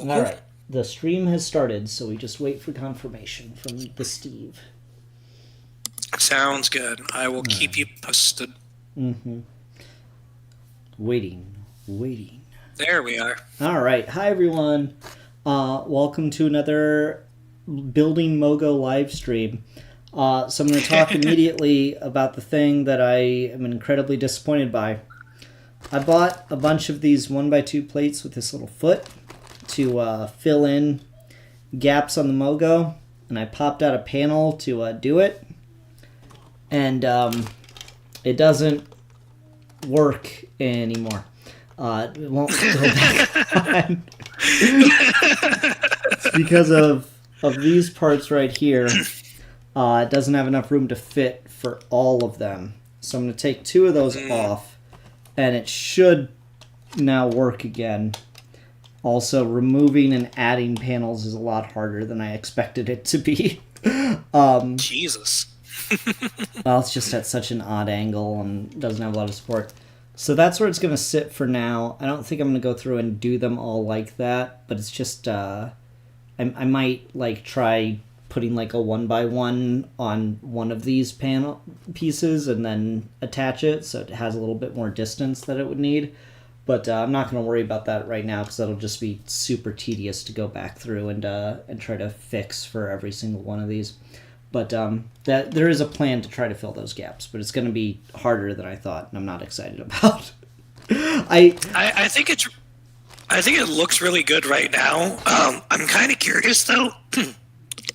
All Mogo. right. The stream has started, so we just wait for confirmation from the Steve. Sounds good. I will All keep you right. posted. Mm-hmm. Waiting. Waiting. There we are. All right. Hi, everyone. Welcome to another Building Mogo live stream. So I'm going to talk immediately about the thing that I am incredibly disappointed by. I bought a bunch of these 1x2 plates with this little foot to fill in gaps on the Mogo, and I popped out a panel to do it, and it doesn't work anymore. It won't go back on. It's because of these parts right here. It doesn't have enough room to fit for all of them. So I'm going to take two of those off, and it should now work again. Also, removing and adding panels is a lot harder than I expected it to be. Jesus. Well, it's just at such an odd angle and doesn't have a lot of support. So that's where it's going to sit for now. I don't think I'm going to go through and do them all like that, but it's just, I might, like, try putting, like, a 1x1 on one of these panel pieces and then attach it so it has a little bit more distance that it would need. But I'm not going to worry about that right now because that'll just be super tedious to go back through and try to fix for every single one of these. But that there is a plan to try to fill those gaps, but it's going to be harder than I thought, and I'm not excited about. I think it looks really good right now. I'm kind of curious though.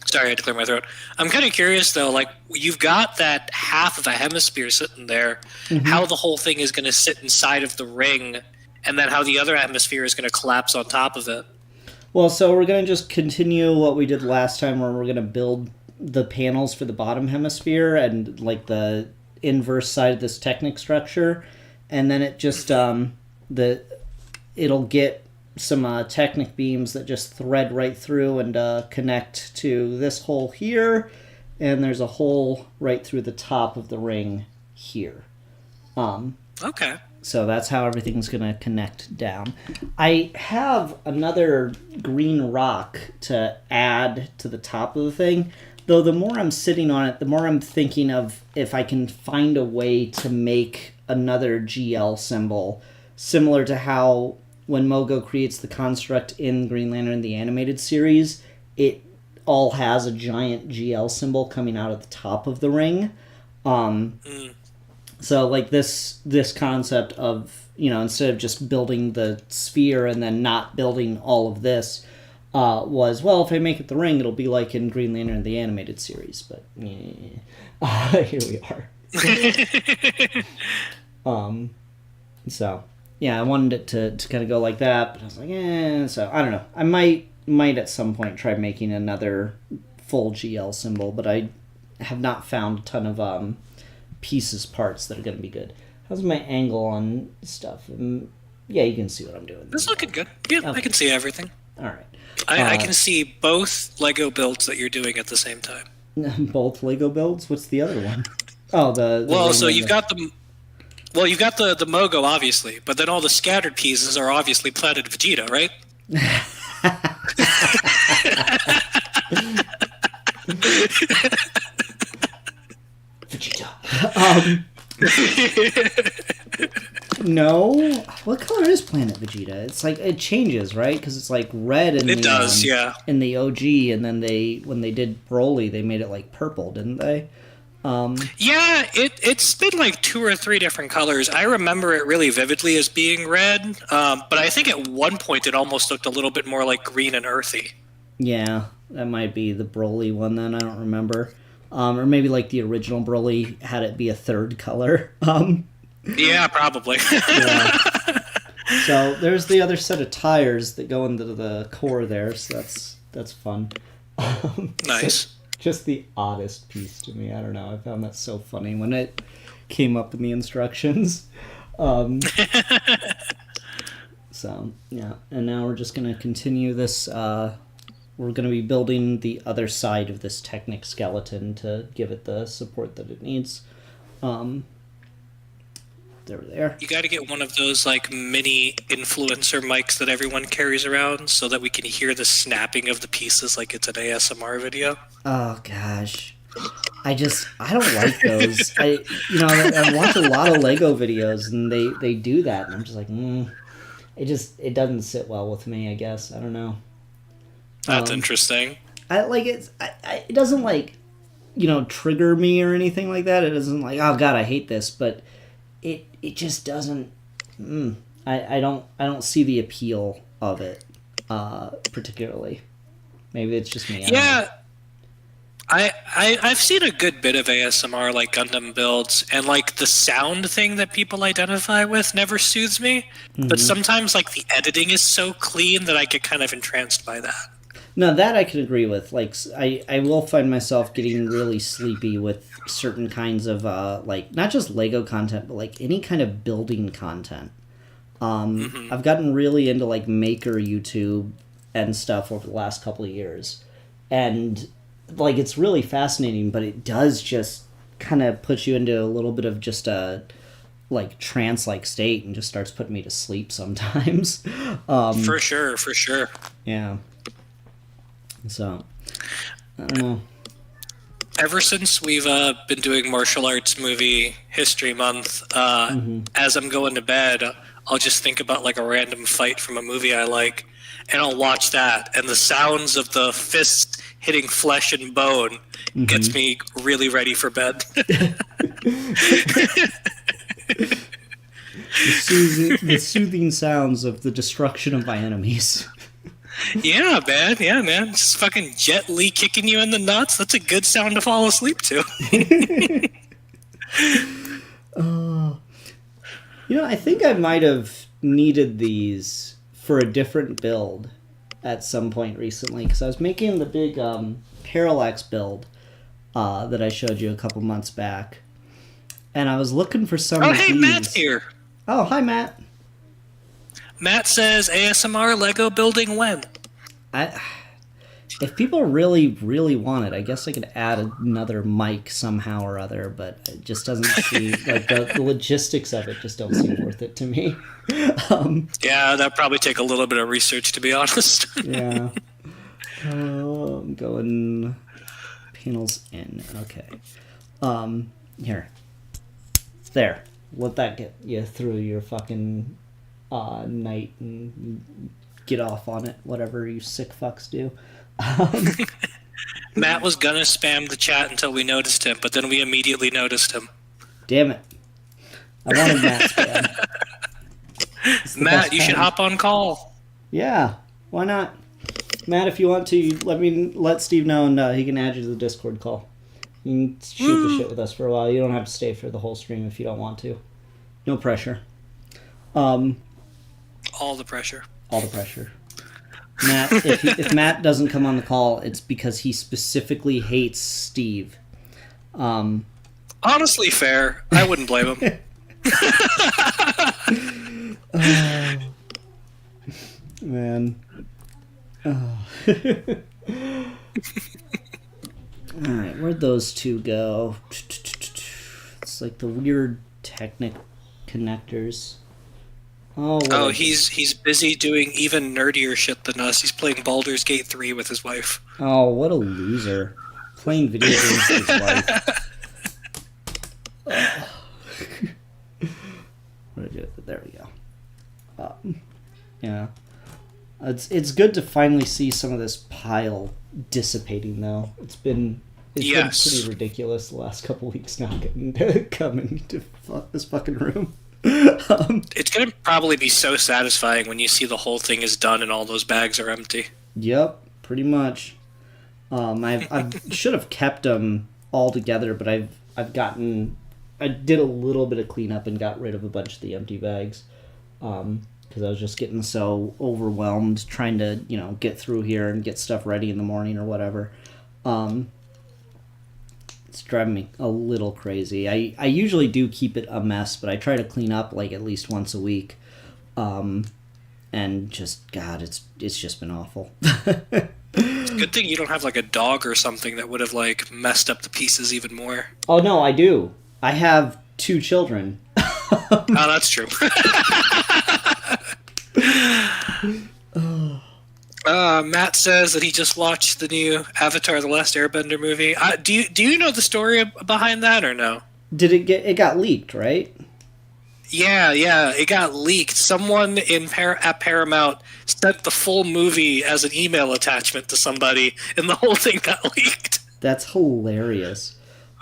Sorry, I had to clear my throat. I'm kind of curious though. Like, you've got that half of a hemisphere sitting there. Mm-hmm. How the whole thing is going to sit inside of the ring, and then how the other hemisphere is going to collapse on top of it. Well, so we're going to just continue what we did last time, where we're going to build the panels for the bottom hemisphere and like the inverse side of this Technic structure, and then it just it'll get some Technic beams that just thread right through and connect to this hole here, and there's a hole right through the top of the ring here. Okay. So that's how everything's going to connect down. I have another green rock to add to the top of the thing. Though the more I'm sitting on it, the more I'm thinking of if I can find a way to make another GL symbol, similar to how when Mogo creates the construct in Green Lantern the Animated Series, it all has a giant GL symbol coming out at the top of the ring. So like this concept of, instead of just building the sphere and then not building all of this, was, well, if I make it the ring, it'll be like in Green Lantern the Animated Series. But here we are. So yeah, I wanted it to kind of go like that, but I was like, so I don't know. I might at some point try making another full GL symbol, but I have not found a ton of parts that are going to be good. How's my angle on stuff? Yeah, you can see what I'm doing. This is looking good. Yeah, okay. I can see everything. All right. I can see both Lego builds that you're doing at the same time. Both Lego builds? What's the other one? Oh, the well, so you've got the Mogo, obviously, but then all the scattered pieces are obviously Planet Vegeta, right? Vegeta. No. What color is Planet Vegeta? It's like it changes, right? Because it's like red in it does, yeah. In the OG, and then when they did Broly, they made it like purple, didn't they? Yeah, it's been like 2 or 3 different colors. I remember it really vividly as being red, but I think at one point it almost looked a little bit more like green and earthy. Yeah, that might be the Broly one then. I don't remember. Or maybe like the original Broly had it be a third color. Yeah, probably. Yeah. So there's the other set of tires that go into the core there, so that's fun. Nice. So just the oddest piece to me. I don't know. I found that so funny when it came up in the instructions. So, yeah. And now we're just going to continue this. We're going to be building the other side of this Technic skeleton to give it the support that it needs. They were there. You got to get one of those like mini influencer mics that everyone carries around, so that we can hear the snapping of the pieces like it's an ASMR video. Oh gosh, I don't like those. I watch a lot of Lego videos and they do that, and I'm just like, it doesn't sit well with me. I guess I don't know. That's interesting. It doesn't like, trigger me or anything like that. It doesn't like, oh god, I hate this, but it just doesn't. I don't see the appeal of it, particularly. Maybe it's just me. I've seen a good bit of ASMR, like Gundam builds, and like the sound thing that people identify with never soothes me. But sometimes like the editing is so clean that I get kind of entranced by that. No, that I can agree with. Like, I will find myself getting really sleepy with certain kinds of, like, not just Lego content, but, like, any kind of building content. I've gotten really into, like, Maker YouTube and stuff over the last couple of years. And, like, it's really fascinating, but it does just kind of put you into a little bit of just a, like, trance-like state and just starts putting me to sleep sometimes. For sure. Yeah. So, I don't know. Ever since we've been doing martial arts movie history month, as I'm going to bed, I'll just think about like a random fight from a movie I like, and I'll watch that, and the sounds of the fists hitting flesh and bone gets me really ready for bed. The soothing sounds of the destruction of my enemies. Yeah, man. Just fucking Jet Li kicking you in the nuts. That's a good sound to fall asleep to. I think I might have needed these for a different build at some point recently, because I was making the big Parallax build that I showed you a couple months back, and I was looking for some. Oh, hey, Matt's here. Oh, hi, Matt says ASMR Lego building when? If people really, really want it, I guess I could add another mic somehow or other, but it just doesn't seem like the logistics of it just don't seem worth it to me. Yeah, that'd probably take a little bit of research, to be honest. Yeah. I'm going panels in. Okay. Here. There. Let that get you through your fucking night and get off on it, whatever you sick fucks do. Matt was gonna spam the chat until we noticed him, but then we immediately noticed him. Damn it. I wanted Matt spam. Matt, you should hop on call. Yeah, why not? Matt, if you want to, let Steve know, and he can add you to the Discord call. You can shoot the shit with us for a while. You don't have to stay for the whole stream if you don't want to. No pressure. All the pressure. All the pressure. Matt, if Matt doesn't come on the call, it's because he specifically hates Steve. Honestly, fair. I wouldn't blame him. Oh, man. Oh. Alright, where'd those two go? It's like the weird Technic connectors. Oh, he's busy doing even nerdier shit than us. He's playing Baldur's Gate 3 with his wife. Oh, what a loser. Playing video games with his wife. There we go. Yeah. It's good to finally see some of this pile dissipating, though. It's been pretty ridiculous the last couple weeks not coming to this fucking room. It's going to probably be so satisfying when you see the whole thing is done and all those bags are empty. Yep, pretty much. I should have kept them all together, but I did a little bit of cleanup and got rid of a bunch of the empty bags. Because I was just getting so overwhelmed trying to, get through here and get stuff ready in the morning or whatever. It's driving me a little crazy. I usually do keep it a mess, but I try to clean up like at least once a week. And just, God, it's just been awful. It's a good thing you don't have like a dog or something that would have like messed up the pieces even more. Oh no, I do. I have 2 children. Oh, that's true. Matt says that he just watched the new Avatar: The Last Airbender movie. Do you know the story behind that or no? It got leaked, right? Yeah, it got leaked. Someone at Paramount sent the full movie as an email attachment to somebody, and the whole thing got leaked. That's hilarious.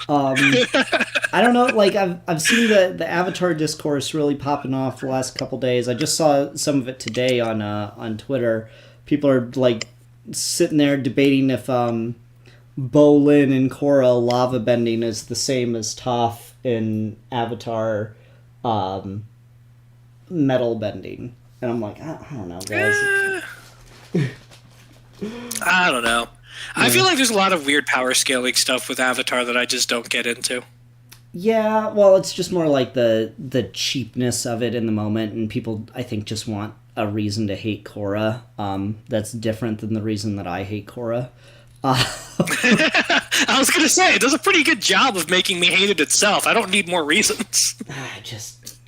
I don't know. Like I've seen the Avatar discourse really popping off the last couple days. I just saw some of it today on Twitter. People are like sitting there debating if Bolin and Korra lava bending is the same as Toph in Avatar metal bending, and I'm like, I don't know, guys. I don't know. I feel like there's a lot of weird power scaling stuff with Avatar that I just don't get into. Yeah, well, it's just more like the cheapness of it in the moment, and people, I think, just want a reason to hate Korra. That's different than the reason that I hate Korra. I was gonna say, it does a pretty good job of making me hate it itself. I don't need more reasons.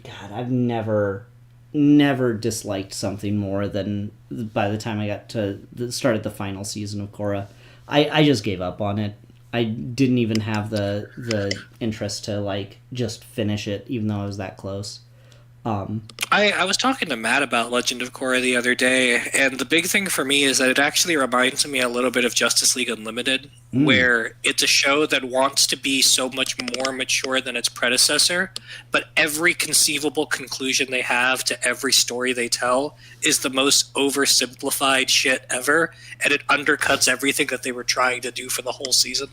God, I've never disliked something more than by the time I got to started the final season of Korra. I just gave up on it. I didn't even have the interest to like just finish it, even though I was that close. I was talking to Matt about Legend of Korra the other day, and the big thing for me is that it actually reminds me a little bit of Justice League Unlimited, where it's a show that wants to be so much more mature than its predecessor, but every conceivable conclusion they have to every story they tell is the most oversimplified shit ever, and it undercuts everything that they were trying to do for the whole season.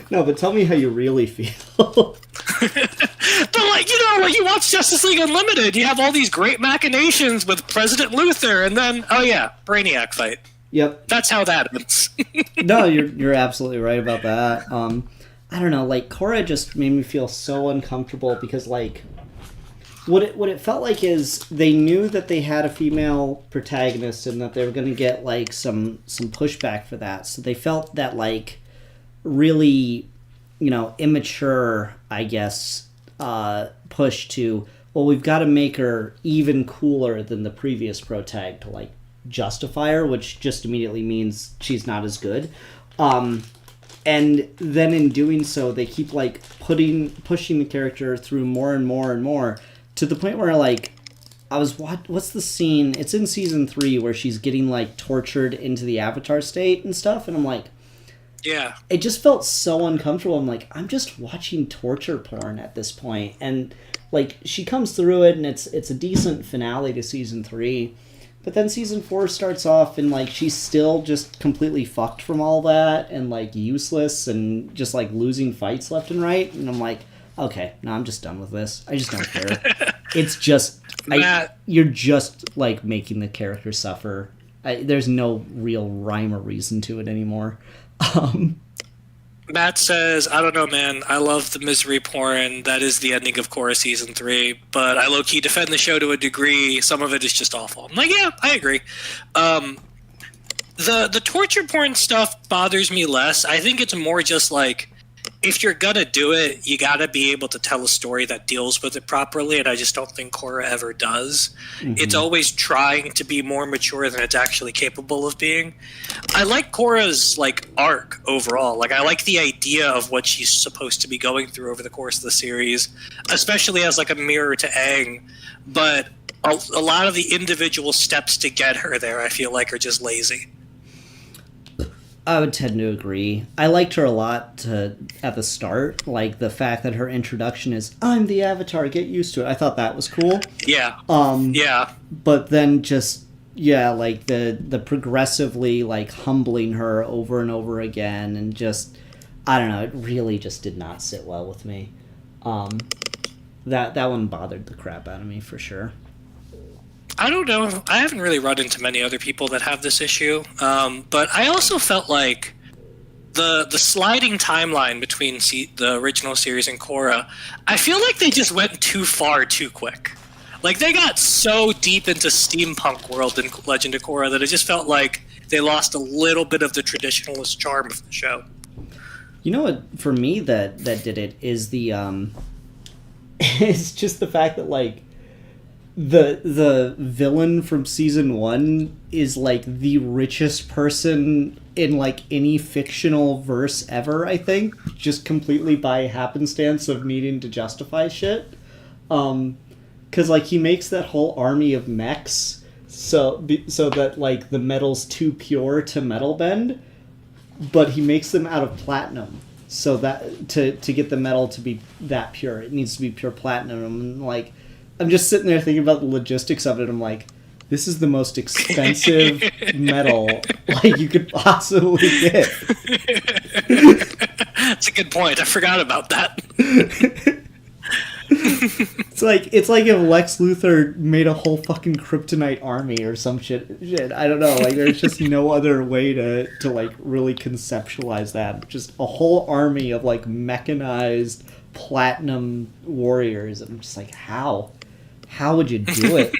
No, but tell me how you really feel. But like, like you watch Justice League Unlimited, you have all these great machinations with President Luthor, and then Brainiac fight. Yep, that's how that ends. No, you're absolutely right about that. I don't know, like Korra just made me feel so uncomfortable because like what it felt like is they knew that they had a female protagonist and that they were going to get like some pushback for that, so they felt that like really, immature, I guess, push to, well, we've got to make her even cooler than the previous protag to like justify her, which just immediately means she's not as good. And then in doing so, they keep like pushing the character through more and more and more to the point where like what's the scene? It's in season 3 where she's getting like tortured into the Avatar state and stuff, and I'm like, yeah. It just felt so uncomfortable. I'm like, I'm just watching torture porn at this point. And like she comes through it and it's a decent finale to season 3. But then season 4 starts off and like she's still just completely fucked from all that and like useless and just like losing fights left and right. And I'm like, okay, no, I'm just done with this. I just don't care. It's just you're just like making the character suffer. There's no real rhyme or reason to it anymore. Matt says, I don't know, man. I love the misery porn. That is the ending of Korra season 3, but I low-key defend the show to a degree. Some of it is just awful. I'm like, yeah, I agree. The torture porn stuff bothers me less. I think it's more just like, if you're gonna do it, you gotta be able to tell a story that deals with it properly, and I just don't think Korra ever does. Mm-hmm. It's always trying to be more mature than it's actually capable of being. I like Korra's like arc overall. Like, I like the idea of what she's supposed to be going through over the course of the series, especially as like a mirror to Aang. But a lot of the individual steps to get her there, I feel like, are just lazy. I would tend to agree. I liked her a lot at the start. Like, the fact that her introduction is, I'm the Avatar, get used to it. I thought that was cool. Yeah. Yeah. But then just, like, the progressively, like, humbling her over and over again. And just, I don't know, it really just did not sit well with me. That one bothered the crap out of me, for sure. I don't know. I haven't really run into many other people that have this issue, but I also felt like the sliding timeline between the original series and Korra, I feel like they just went too far too quick. Like, they got so deep into steampunk world in Legend of Korra that it just felt like they lost a little bit of the traditionalist charm of the show. You know what, for me, that did it is it's just the fact that like the villain from season 1 is like the richest person in like any fictional verse ever, I think, just completely by happenstance of needing to justify shit. Because like he makes that whole army of mechs so that like the metal's too pure to metal bend, but he makes them out of platinum. So that to get the metal to be that pure, it needs to be pure platinum. And like, I'm just sitting there thinking about the logistics of it. I'm like, this is the most expensive metal like you could possibly get. That's a good point. I forgot about that. It's like if Lex Luthor made a whole fucking kryptonite army or some shit. I don't know. Like there's just no other way to like really conceptualize that. Just a whole army of like mechanized platinum warriors. I'm just like, how would you do it?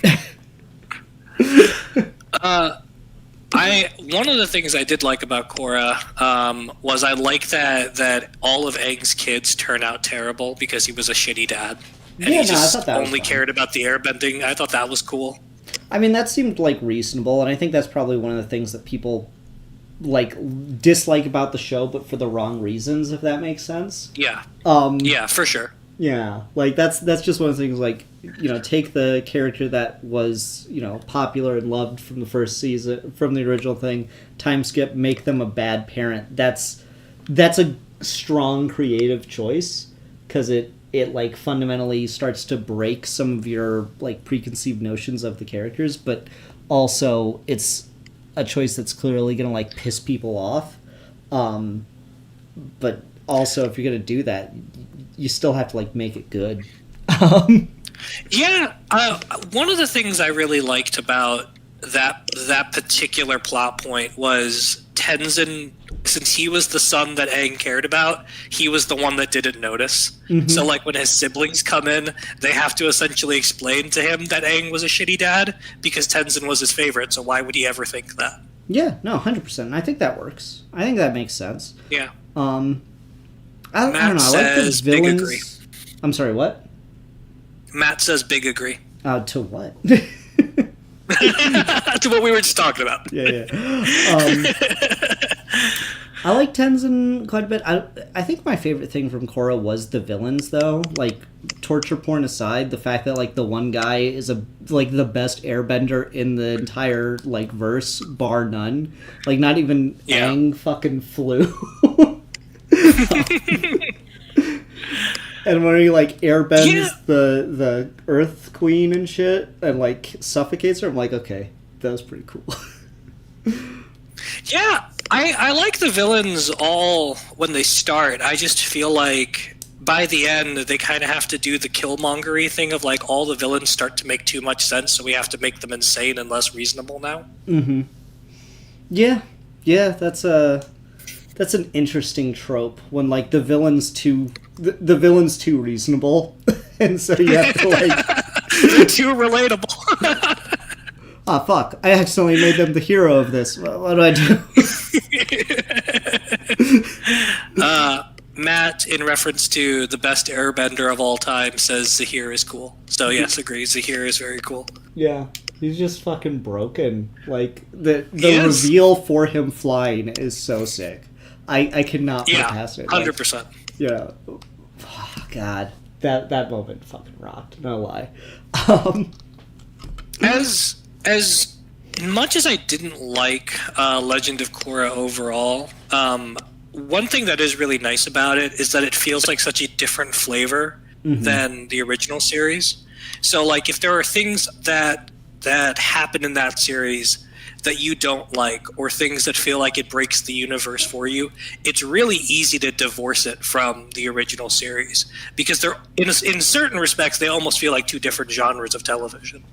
One of the things I did like about Korra was I like that all of Aang's kids turn out terrible because he was a shitty dad. And he just I thought that only cared about the airbending. I thought that was cool. I mean, that seemed like reasonable, and I think that's probably one of the things that people like dislike about the show, but for the wrong reasons, if that makes sense. Yeah. Yeah, for sure. Yeah, like that's just one of the things. Like, you know, take the character that was, you know, popular and loved from the first season, from the original thing, time skip, make them a bad parent. That's a strong creative choice because it like fundamentally starts to break some of your like preconceived notions of the characters, but also it's a choice that's clearly gonna like piss people off. But also, if you're gonna do that, you still have to like make it good. Yeah, one of the things I really liked about that particular plot point was Tenzin, since he was the son that Aang cared about, he was the one that didn't notice. Mm-hmm. So like when his siblings come in, they have to essentially explain to him that Aang was a shitty dad because Tenzin was his favorite, so why would he ever think that? Yeah, no, 100%. I think that works. I think that makes sense. Yeah. I don't know. I like the villains. Big agree. I'm sorry, what? Matt says big agree. To what? To what we were just talking about. Yeah. I like Tenzin quite a bit. I think my favorite thing from Korra was the villains, though. Like, torture porn aside, the fact that, like, the one guy is the best airbender in the entire, like, verse, bar none. Like, not even Aang fucking flew. And when he like airbends the Earth Queen and shit and like suffocates her, I'm like, okay, that was pretty cool. Yeah, I like the villains all when they start. I just feel like by the end they kind of have to do the Killmongery thing of like all the villains start to make too much sense, so we have to make them insane and less reasonable now. Mm-hmm. Yeah, that's an interesting trope when like the villain's too reasonable, and so you have to like they're too relatable. Fuck! I accidentally made them the hero of this. What do I do? Matt, in reference to the best airbender of all time, says Zahir is cool. So yes, agree. Zahir is very cool. Yeah. He's just fucking broken. Like the reveal for him flying is so sick. I cannot put past it. 100%. Yeah. Oh, God. That moment fucking rocked. No lie. As much as I didn't like Legend of Korra overall, one thing that is really nice about it is that it feels like such a different flavor than the original series. So, like, if there are things that happen in that series that you don't like, or things that feel like it breaks the universe for you, it's really easy to divorce it from the original series because they're in certain respects they almost feel like two different genres of television.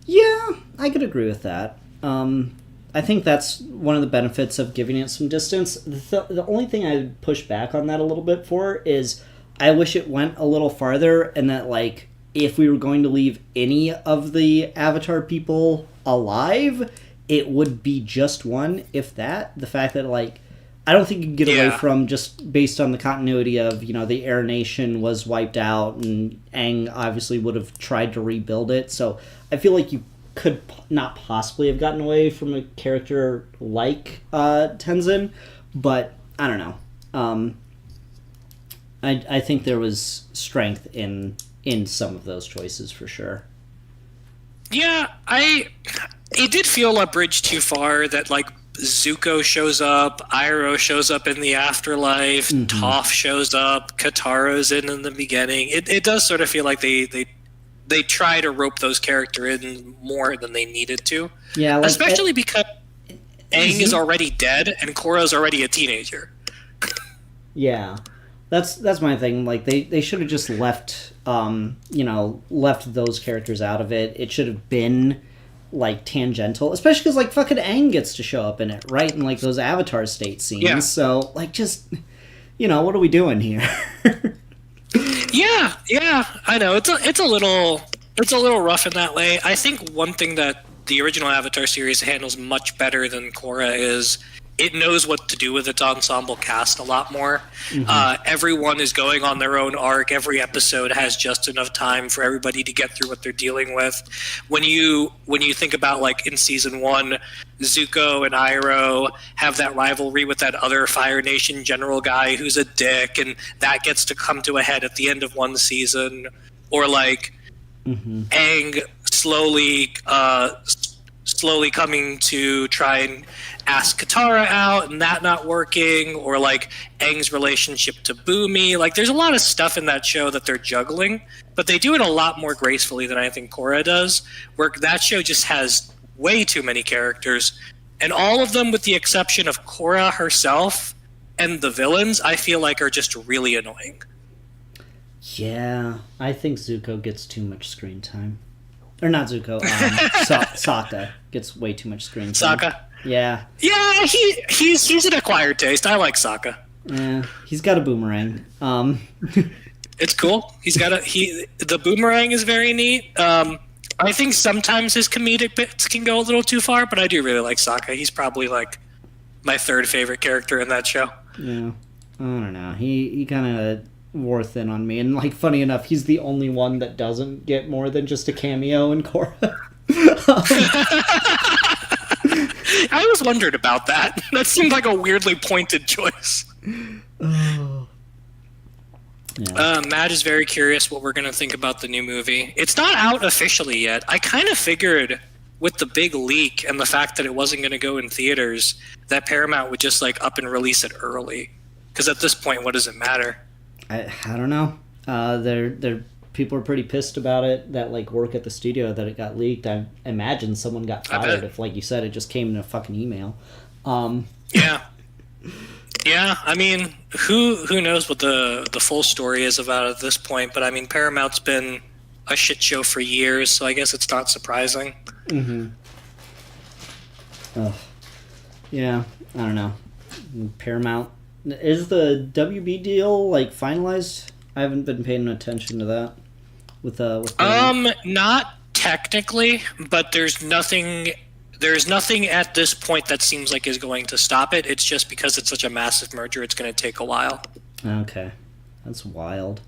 Yeah, I could agree with that. I think that's one of the benefits of giving it some distance. The only thing I'd push back on that a little bit for is I wish it went a little farther, and that like if we were going to leave any of the Avatar people alive, it would be just one, if that. The fact that, like, I don't think you can get away from, just based on the continuity of, the Air Nation was wiped out, and Aang obviously would have tried to rebuild it. So I feel like you could not possibly have gotten away from a character like Tenzin, but I don't know. I think there was strength in some of those choices for sure. Yeah, it did feel a bridge too far that, like, Zuko shows up, Iroh shows up in the afterlife, Toph shows up, Katara's in the beginning. It does sort of feel like they try to rope those characters in more than they needed to. Yeah, like, especially because Aang is already dead and Korra's already a teenager. Yeah, that's my thing. Like, they should have just left left those characters out of it. It should have been like tangential, especially because like fucking Aang gets to show up in it, right? In like those Avatar state scenes. Yeah. So like, just what are we doing here? Yeah, I know. It's a little rough in that way. I think one thing that the original Avatar series handles much better than Korra is it knows what to do with its ensemble cast a lot more. Everyone is going on their own arc. Every episode has just enough time for everybody to get through what they're dealing with. When you think about, like, in season 1, Zuko and Iroh have that rivalry with that other Fire Nation general guy who's a dick, and that gets to come to a head at the end of one season. Or, like, Aang slowly coming to try and ask Katara out, and that not working, or like Aang's relationship to Boomy. Like, there's a lot of stuff in that show that they're juggling, but they do it a lot more gracefully than I think Korra does, where that show just has way too many characters, and all of them, with the exception of Korra herself and the villains, I feel like are just really annoying. Yeah, I think Zuko gets too much screen time. Or not Zuko, Sokka gets way too much screen time. Sokka? Yeah. Yeah, he's an acquired taste. I like Sokka. Yeah, he's got a boomerang. It's cool. The boomerang is very neat. I think sometimes his comedic bits can go a little too far, but I do really like Sokka. He's probably like my third favorite character in that show. Yeah, I don't know. He kind of wore thin on me, and like, funny enough, he's the only one that doesn't get more than just a cameo in Korra. I was wondered about that. That seemed like a weirdly pointed choice. Oh. Yeah. Matt is very curious what we're going to think about the new movie. It's not out officially yet. I kind of figured with the big leak and the fact that it wasn't going to go in theaters that Paramount would just like up and release it early. Because at this point, what does it matter? I don't know. They're people are pretty pissed about it, that like work at the studio, that it got leaked. I imagine someone got fired if, like you said, it just came in a fucking email. Yeah. I mean, who knows what the full story is about at this point? But I mean, Paramount's been a shit show for years, so I guess it's not surprising. Yeah, I don't know. Paramount, is the WB deal like finalized? I haven't been paying attention to that. With not technically, but there's nothing at this point that seems like is going to stop it. It's just because it's such a massive merger, it's going to take a while. Okay, that's wild.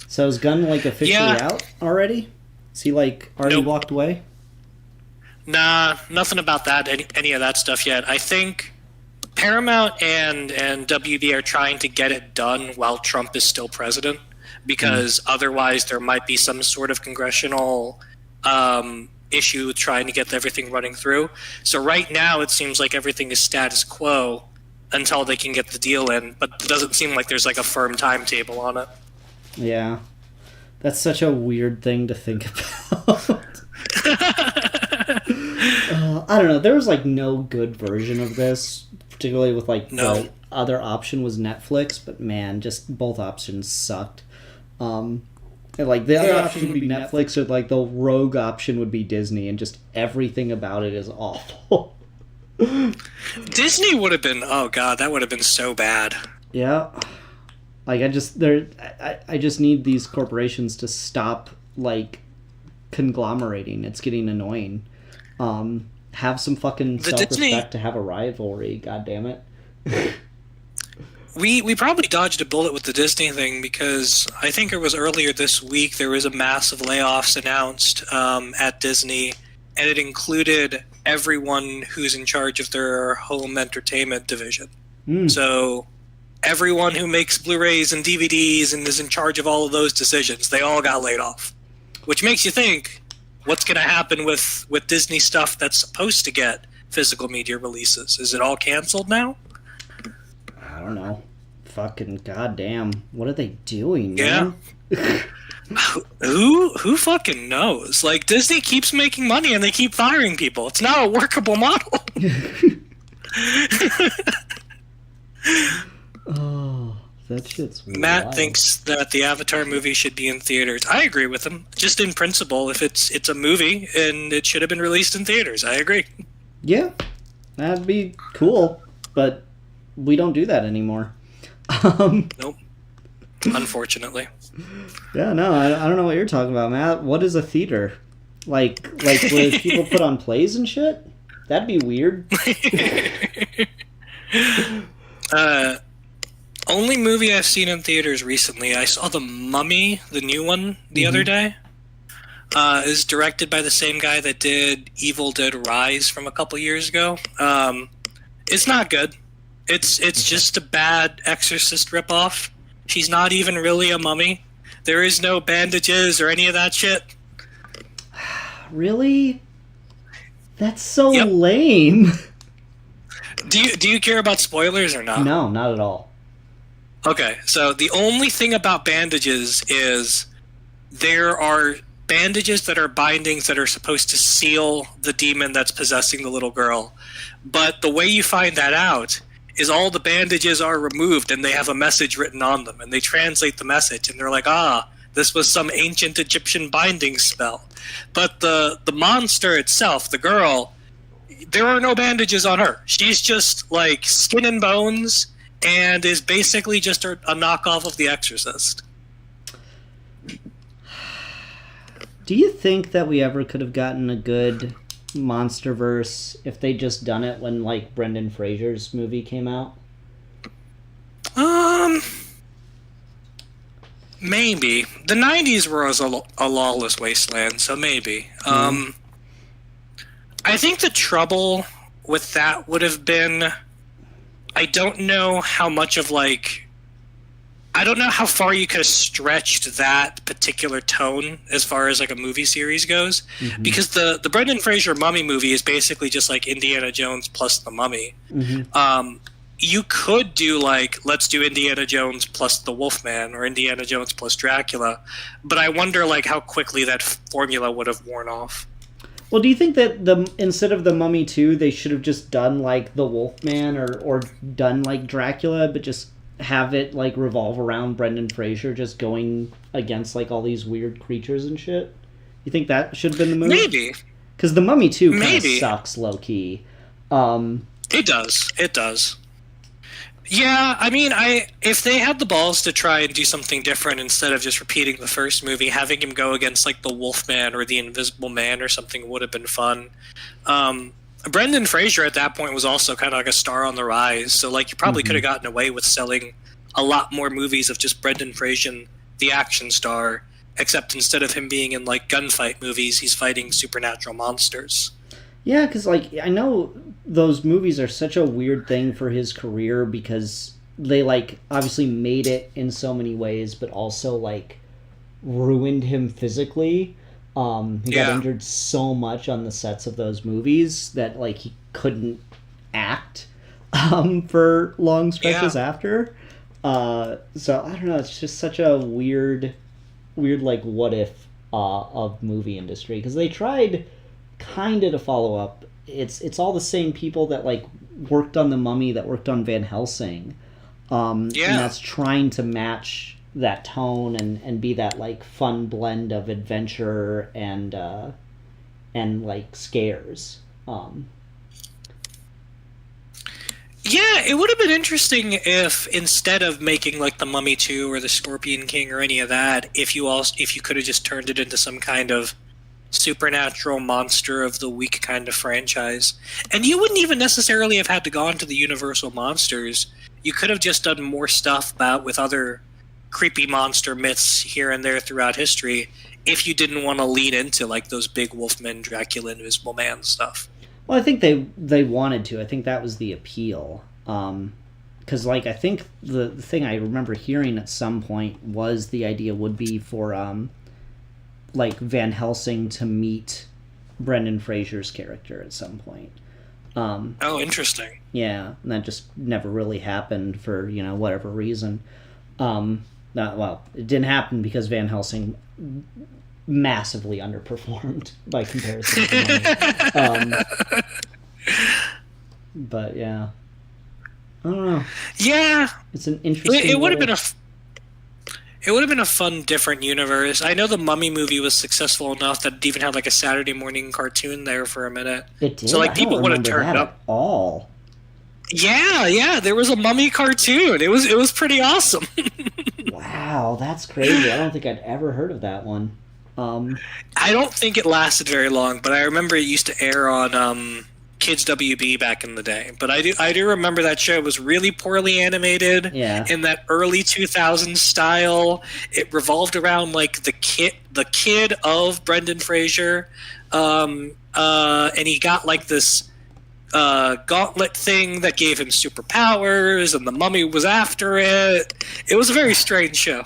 So is Gunn like officially out already? Is he like already walked away? Nah, nothing about that. Any of that stuff yet. I think Paramount and WB are trying to get it done while Trump is still president, because otherwise there might be some sort of congressional issue trying to get everything running through. So right now it seems like everything is status quo until they can get the deal in, but it doesn't seem like there's like a firm timetable on it. Yeah. That's such a weird thing to think about. I don't know. There was like no good version of this, particularly with like the other option was Netflix, but man, just both options sucked. And like the other option would be Netflix, or like the rogue option would be Disney, and just everything about it is awful. Disney would have been, oh god, that would have been so bad. Yeah. Like I just need these corporations to stop like conglomerating. It's getting annoying. Have some fucking self-respect to have a rivalry, god damn it. we probably dodged a bullet with the Disney thing because I think it was earlier this week there was a massive layoffs announced at Disney, and it included everyone who's in charge of their home entertainment division. So everyone who makes Blu-rays and DVDs and is in charge of all of those decisions, they all got laid off, which makes you think, what's going to happen with Disney stuff that's supposed to get physical media releases? Is it all canceled now? I don't know. Fucking goddamn. What are they doing, man? Yeah. Who fucking knows? Like, Disney keeps making money and they keep firing people. It's not a workable model. Oh, that shit's Matt wild. thinks that the Avatar movie should be in theaters. I agree with him. Just in principle, if it's a movie and it should have been released in theaters, I agree. Yeah, that'd be cool, but we don't do that anymore. Nope. Unfortunately. Yeah, no, I don't know what you're talking about, Matt. What is a theater? Like where people put on plays and shit? That'd be weird. Only movie I've seen in theaters recently, I saw The Mummy, the new one, the other day. Is directed by the same guy that did Evil Dead Rise from a couple years ago. It's not good. It's just a bad Exorcist ripoff. She's not even really a mummy. There is no bandages or any of that shit. Really? That's so Yep. lame. Do you care about spoilers or not? No, not at all. Okay, so the only thing about bandages is there are bandages that are bindings that are supposed to seal the demon that's possessing the little girl. But the way you find that out is all the bandages are removed and they have a message written on them, and they translate the message and they're like, this was some ancient Egyptian binding spell. But the monster itself, the girl, there are no bandages on her. She's just like skin and bones and is basically just a knockoff of The Exorcist. Do you think that we ever could have gotten a good Monsterverse if they just done it when, like, Brendan Fraser's movie came out? Maybe. The 90s was a lawless wasteland, so maybe. I think the trouble with that would have been, I don't know how much of, like, I don't know how far you could have stretched that particular tone as far as like a movie series goes, because the Brendan Fraser Mummy movie is basically just like Indiana Jones plus the Mummy. You could do like, let's do Indiana Jones plus the Wolfman or Indiana Jones plus Dracula, but I wonder like how quickly that formula would have worn off. Well, do you think that instead of the Mummy 2, they should have just done like the Wolfman or done like Dracula, but just have it like revolve around Brendan Fraser just going against like all these weird creatures and shit? You think that should have been the movie? Maybe. Because the Mummy 2 kind of sucks low key. It does. Yeah, I mean, if they had the balls to try and do something different instead of just repeating the first movie, having him go against like the Wolfman or the Invisible Man or something would have been fun. Brendan Fraser at that point was also kind of like a star on the rise, so like you probably could have gotten away with selling a lot more movies of just Brendan Fraser, the action star, except instead of him being in like gunfight movies, he's fighting supernatural monsters. Yeah, because like I know those movies are such a weird thing for his career because they like obviously made it in so many ways, but also like ruined him physically. He got injured so much on the sets of those movies that like he couldn't act for long stretches after. So I don't know. It's just such a weird like what if of movie industry because they tried kind of to follow up. It's all the same people that like worked on The Mummy, that worked on Van Helsing. And that's trying to match that tone and be that like fun blend of adventure and like scares. Yeah, it would have been interesting if instead of making like the Mummy 2 or the Scorpion King or any of that, if you could have just turned it into some kind of supernatural monster of the week kind of franchise. And you wouldn't even necessarily have had to go into the Universal monsters. you could have just done more stuff about with other creepy monster myths here and there throughout history if you didn't want to lean into like those big Wolfman, Dracula, Invisible Man stuff. Well, I think they wanted to. I think that was the appeal. Because like I think the thing I remember hearing at some point was the idea would be for like Van Helsing to meet Brendan Fraser's character at some point. Oh, interesting. Yeah, and that just never really happened for whatever reason. Well, it didn't happen because Van Helsing massively underperformed by comparison to Mummy. But yeah, I don't know. Yeah, it's an interesting. It would have been it would have been a fun, different universe. I know the Mummy movie was successful enough that it even had like a Saturday morning cartoon there for a minute. It did. So like people would have turned up. At all. Yeah, there was a Mummy cartoon. It was pretty awesome. Wow, that's crazy. I don't think I'd ever heard of that one. I don't think it lasted very long, but I remember it used to air on Kids WB back in the day. But I do remember that show was really poorly animated. In that early 2000s style. It revolved around like the kid of Brendan Fraser, and he got like this gauntlet thing that gave him superpowers, and the mummy was after it. It was a very strange show.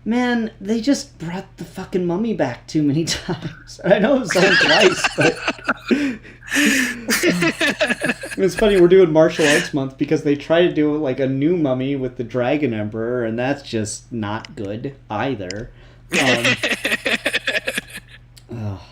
Man, they just brought the fucking mummy back too many times. I know it was only twice, but it's funny, we're doing martial arts month because they try to do like a new mummy with the Dragon Emperor, and that's just not good either. Oh,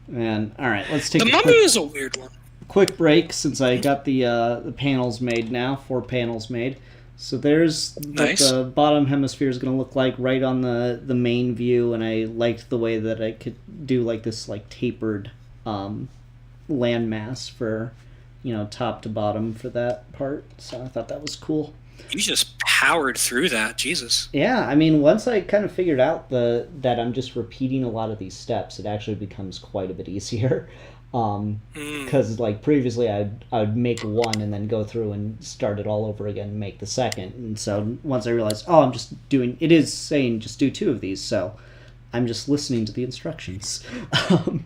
man, all right, let's take the mummy is a weird one. Quick break since I got the panels made now, 4 panels made. So there's nice. What the bottom hemisphere is going to look like right on the main view, and I liked the way that I could do like this like tapered landmass for top to bottom for that part. So I thought that was cool. You just powered through that, Jesus. Yeah, I mean, once I kind of figured out that I'm just repeating a lot of these steps, it actually becomes quite a bit easier. Because like previously I'd make one and then go through and start it all over again and make the second, and so once I realized it is saying just do 2 of these, so I'm just listening to the instructions. How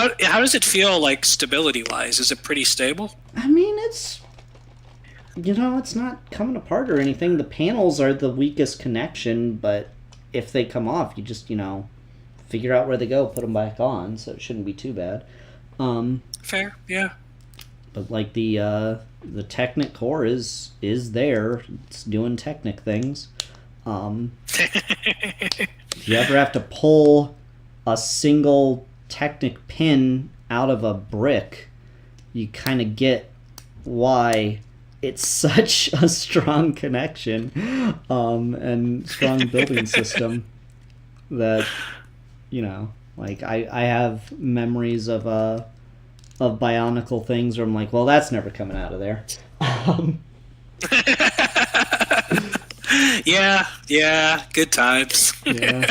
does it feel like stability wise? Is it pretty stable? I mean, it's it's not coming apart or anything. The panels are the weakest connection, but if they come off, you just figure out where they go, put them back on, so it shouldn't be too bad. Fair, yeah. But like the Technic core is there. It's doing Technic things. If you ever have to pull a single Technic pin out of a brick, you kind of get why it's such a strong connection and strong building system that like I have memories of Bionicle things where I'm like, well, that's never coming out of there. Yeah, good times. Yeah.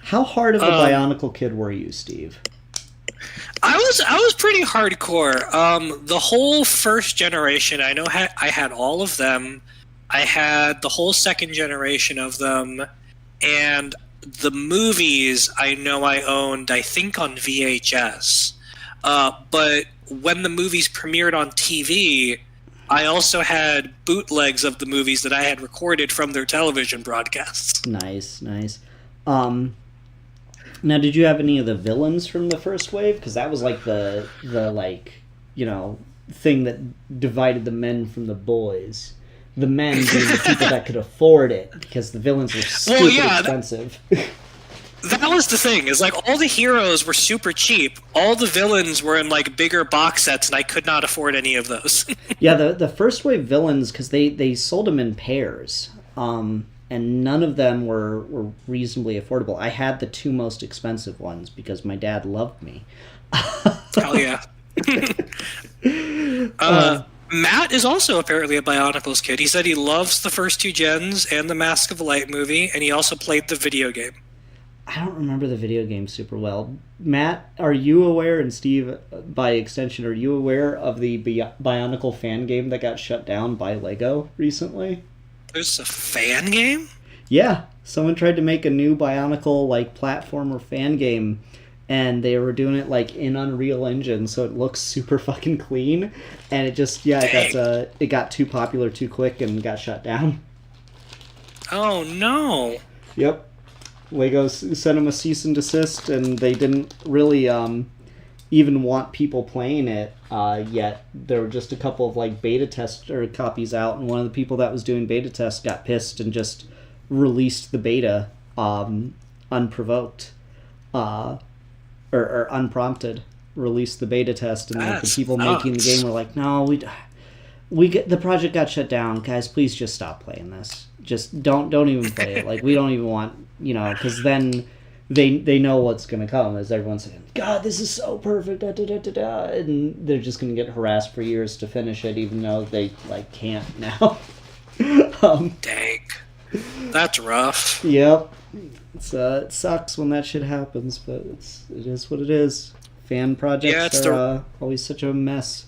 How hard of a Bionicle kid were you, Steve? I was pretty hardcore. The whole first generation, I know I had all of them. I had the whole second generation of them, and the movies I know I owned, I think, on VHS. But when the movies premiered on TV, I also had bootlegs of the movies that I had recorded from their television broadcasts. Nice. Now, did you have any of the villains from the first wave? Because that was like the thing that divided the men from the boys. The men being the people that could afford it, because the villains were stupid expensive. That was the thing, is like all the heroes were super cheap. All the villains were in like bigger box sets, and I could not afford any of those. Yeah, the first wave villains, because they sold them in pairs, and none of them were reasonably affordable. I had the 2 most expensive ones because my dad loved me. Hell yeah. Matt is also apparently a Bionicles kid. He said he loves the first 2 gens and the Mask of Light movie, and he also played the video game. I don't remember the video game super well. Matt, are you aware, and Steve, by extension, are you aware of the Bionicle fan game that got shut down by Lego recently? There's a fan game? Yeah, someone tried to make a new Bionicle like platformer fan game, and they were doing it like in Unreal Engine, so it looks super fucking clean. And it got too popular too quick and got shut down. Oh no! Yep. Lego sent them a cease and desist, and they didn't really even want people playing it yet. There were just a couple of like beta test or copies out, and one of the people that was doing beta tests got pissed and just released the beta unprovoked or unprompted. Released the beta test, and like, the people making the game were like, "No, the project got shut down, guys. Please just stop playing this. Just don't even play it. Like, we don't even want, because then they know what's gonna come, as everyone's saying, God, this is so perfect, da, da, da, da, da, and they're just gonna get harassed for years to finish it, even though they like can't now." Dang, that's rough. Yep, it sucks when that shit happens, but it is what it is. Fan projects are always such a mess.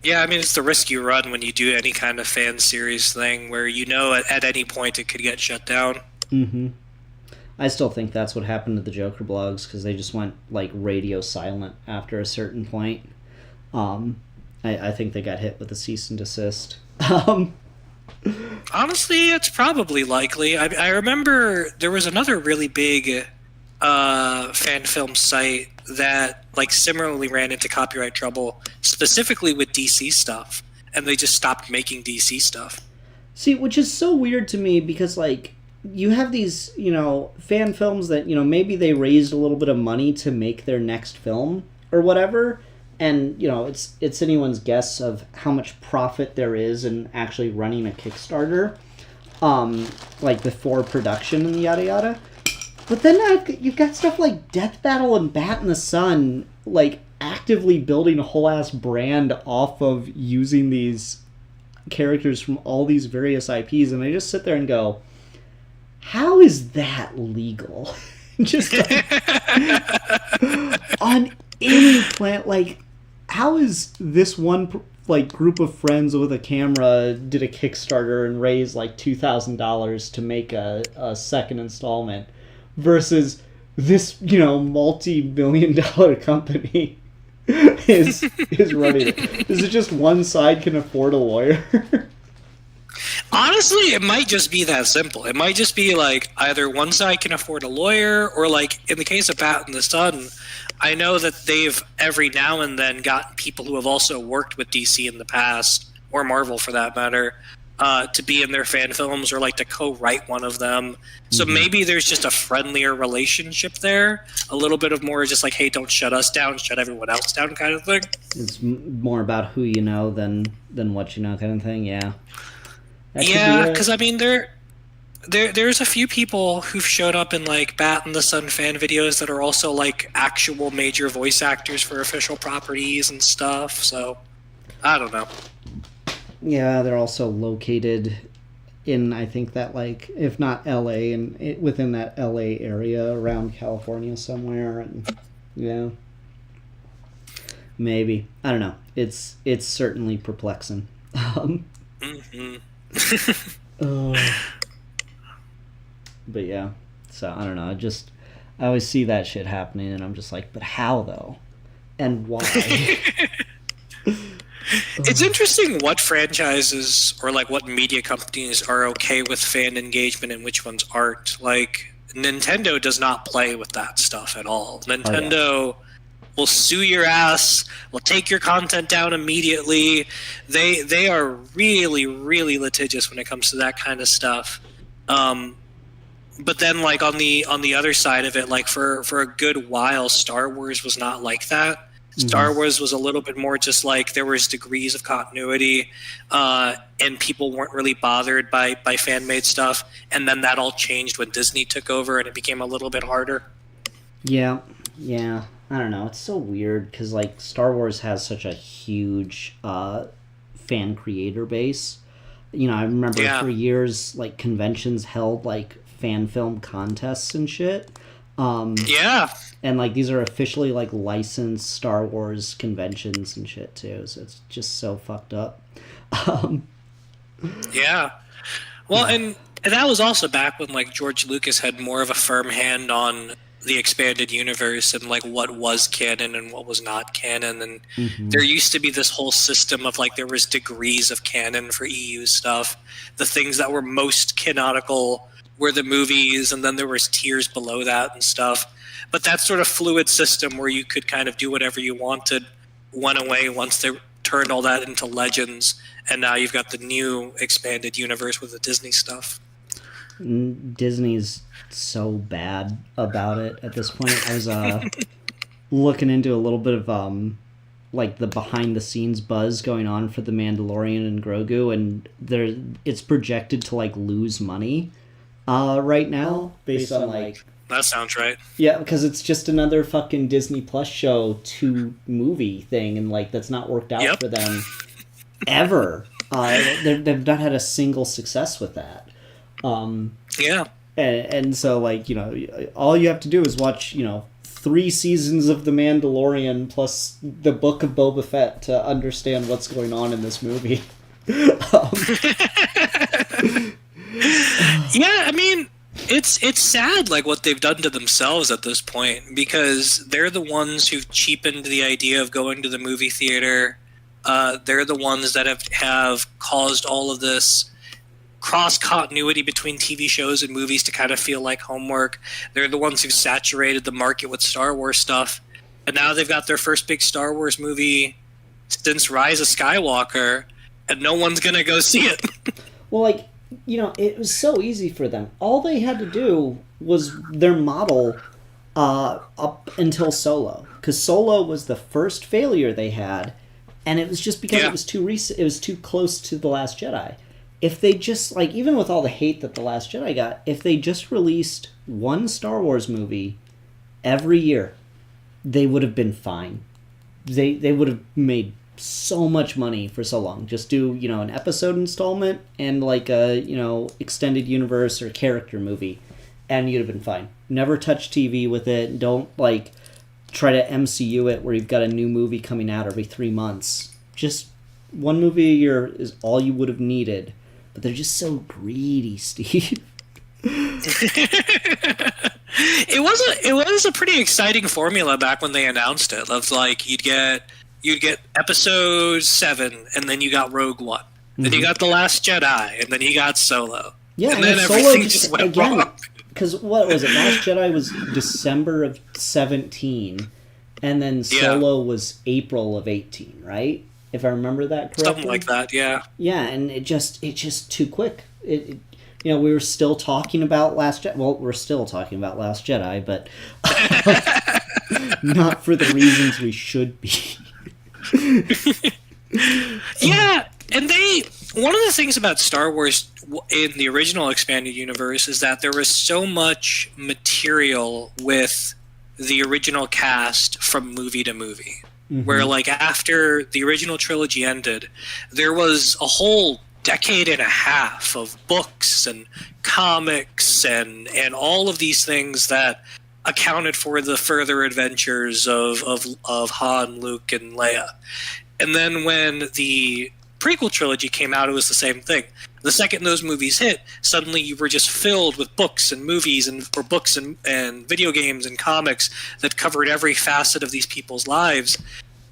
Yeah, I mean, it's the risk you run when you do any kind of fan series thing where at any point it could get shut down. Mm-hmm. I still think that's what happened to the Joker blogs, because they just went, like, radio silent after a certain point. I think they got hit with a cease and desist. Honestly, it's probably likely. I remember there was another really big fan film site that like similarly ran into copyright trouble, specifically with DC stuff, and they just stopped making DC stuff. See, which is so weird to me, because like you have these, fan films that, maybe they raised a little bit of money to make their next film or whatever, and it's anyone's guess of how much profit there is in actually running a Kickstarter, like before production and yada yada. But then you've got stuff like Death Battle and Bat in the Sun, like, actively building a whole-ass brand off of using these characters from all these various IPs, and I just sit there and go, how is that legal? Just on any planet, like, how is this one, like, group of friends with a camera did a Kickstarter and raised, like, $2,000 to make a second installment, versus this, multi-million-dollar company is running it. Is it just one side can afford a lawyer? Honestly, it might just be that simple. It might just be like either one side can afford a lawyer, or like in the case of Bat in the Sun, I know that they've every now and then gotten people who have also worked with DC in the past, or Marvel for that matter, to be in their fan films, or like to co-write one of them. So maybe there's just a friendlier relationship there, a little bit of more just like, hey, don't shut us down, shut everyone else down kind of thing. It's more about who you know than what you know kind of thing. Yeah. Yeah, because I mean there's a few people who've showed up in like Bat in the Sun fan videos that are also like actual major voice actors for official properties and stuff. So I don't know. Yeah, they're also located in, I think, that, like, if not LA, and within that LA area around California somewhere, and yeah, maybe, I don't know. It's certainly perplexing. But yeah, so I don't know. I always see that shit happening, and I'm just like, but how though, and why? It's interesting what franchises or like what media companies are okay with fan engagement and which ones aren't. Like Nintendo does not play with that stuff at all. Nintendo will sue your ass, will take your content down immediately. They are really, really litigious when it comes to that kind of stuff. But then like on the other side of it, like for a good while, Star Wars was not like that. Star Wars was a little bit more just like there was degrees of continuity, and people weren't really bothered by fan-made stuff. And then that all changed when Disney took over, and it became a little bit harder. Yeah. I don't know. It's so weird because like Star Wars has such a huge fan creator base. I remember for years like conventions held like fan film contests and shit. Yeah. And, like, these are officially, like, licensed Star Wars conventions and shit, too. So it's just so fucked up. Yeah. Well, and that was also back when, like, George Lucas had more of a firm hand on the expanded universe and, like, what was canon and what was not canon. And there used to be this whole system of, like, there was degrees of canon for EU stuff. The things that were most canonical were the movies, and then there was tiers below that and stuff. But that sort of fluid system where you could kind of do whatever you wanted went away once they turned all that into Legends, and now you've got the new expanded universe with the Disney stuff. Disney's so bad about it at this point. I was looking into a little bit of like the behind the scenes buzz going on for the Mandalorian and Grogu, and it's projected to like lose money right now based on like. That sounds right. Yeah, because it's just another fucking Disney Plus show 2 movie thing, and like that's not worked out for them ever. They've not had a single success with that. And so, like, you know, all you have to do is watch, you know, 3 seasons of The Mandalorian plus the Book of Boba Fett to understand what's going on in this movie. Yeah, I mean, it's sad, like, what they've done to themselves at this point, because they're the ones who've cheapened the idea of going to the movie theater. They're the ones that have caused all of this cross-continuity between TV shows and movies to kind of feel like homework. They're the ones who saturated the market with Star Wars stuff. And now they've got their first big Star Wars movie since Rise of Skywalker, and no one's going to go see it. Well, like, you know, it was so easy for them. All they had to do was their model up until Solo. Because Solo was the first failure they had, and it was just because it was too recent. It was too close to The Last Jedi. If they just, like, even with all the hate that The Last Jedi got, if they just released one Star Wars movie every year, they would have been fine. They would have made so much money for so long. Just do, you know, an episode installment and, like, a, you know, extended universe or character movie, and you'd have been fine. Never touch TV with it. Don't, like, try to MCU it where you've got a new movie coming out every 3 months. Just one movie a year is all you would have needed. But they're just so greedy, Steve. It was a pretty exciting formula back when they announced it. Of like you'd get episode 7, and then you got Rogue One, then you got The Last Jedi, and then you got Solo. Yeah, and then everything just went wrong. Because what was it? Last Jedi was December of 17, and then Solo was April of 18, right? If I remember that correctly. Something like that, yeah. Yeah, and it just too quick. You know, we were still talking about Last Jedi. Well, we're still talking about Last Jedi, but not for the reasons we should be. Yeah, and one of the things about Star Wars in the original expanded universe is that there was so much material with the original cast from movie to movie. Where, like, after the original trilogy ended, there was a whole decade and a half of books and comics and all of these things that accounted for the further adventures of Han, Luke, and Leia. And then when the prequel trilogy came out, it was the same thing. The second those movies hit, suddenly you were just filled with books and movies or books and video games and comics that covered every facet of these people's lives.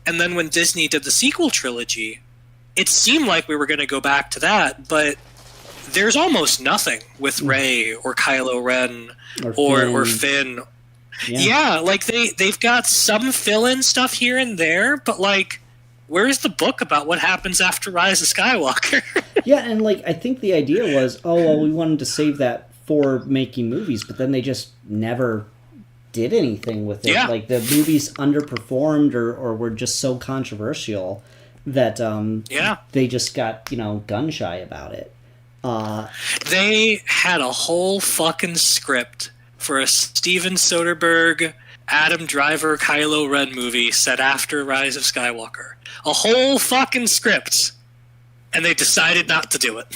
And then when Disney did the sequel trilogy, it seemed like we were going to go back to that, but there's almost nothing with Rey or Kylo Ren or Finn. Yeah, like they've got some fill-in stuff here and there, but like, where's the book about what happens after Rise of Skywalker? Yeah, and like I think the idea was, we wanted to save that for making movies, but then they just never did anything with it. Yeah. Like the movies underperformed or were just so controversial that they just got, you know, gun shy about it. They had a whole fucking script for a Steven Soderbergh, Adam Driver, Kylo Ren movie set after Rise of Skywalker. A whole fucking script. And they decided not to do it.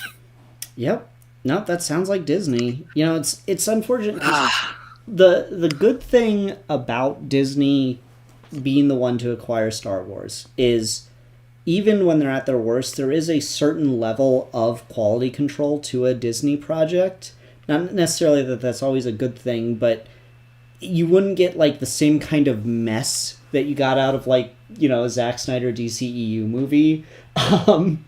Yep. Nope, that sounds like Disney. You know, it's unfortunate. 'Cause Ah, the good thing about Disney being the one to acquire Star Wars is even when they're at their worst, there is a certain level of quality control to a Disney project. Not necessarily that that's always a good thing, but you wouldn't get like the same kind of mess that you got out of like, you know, a Zack Snyder DCEU movie. Um,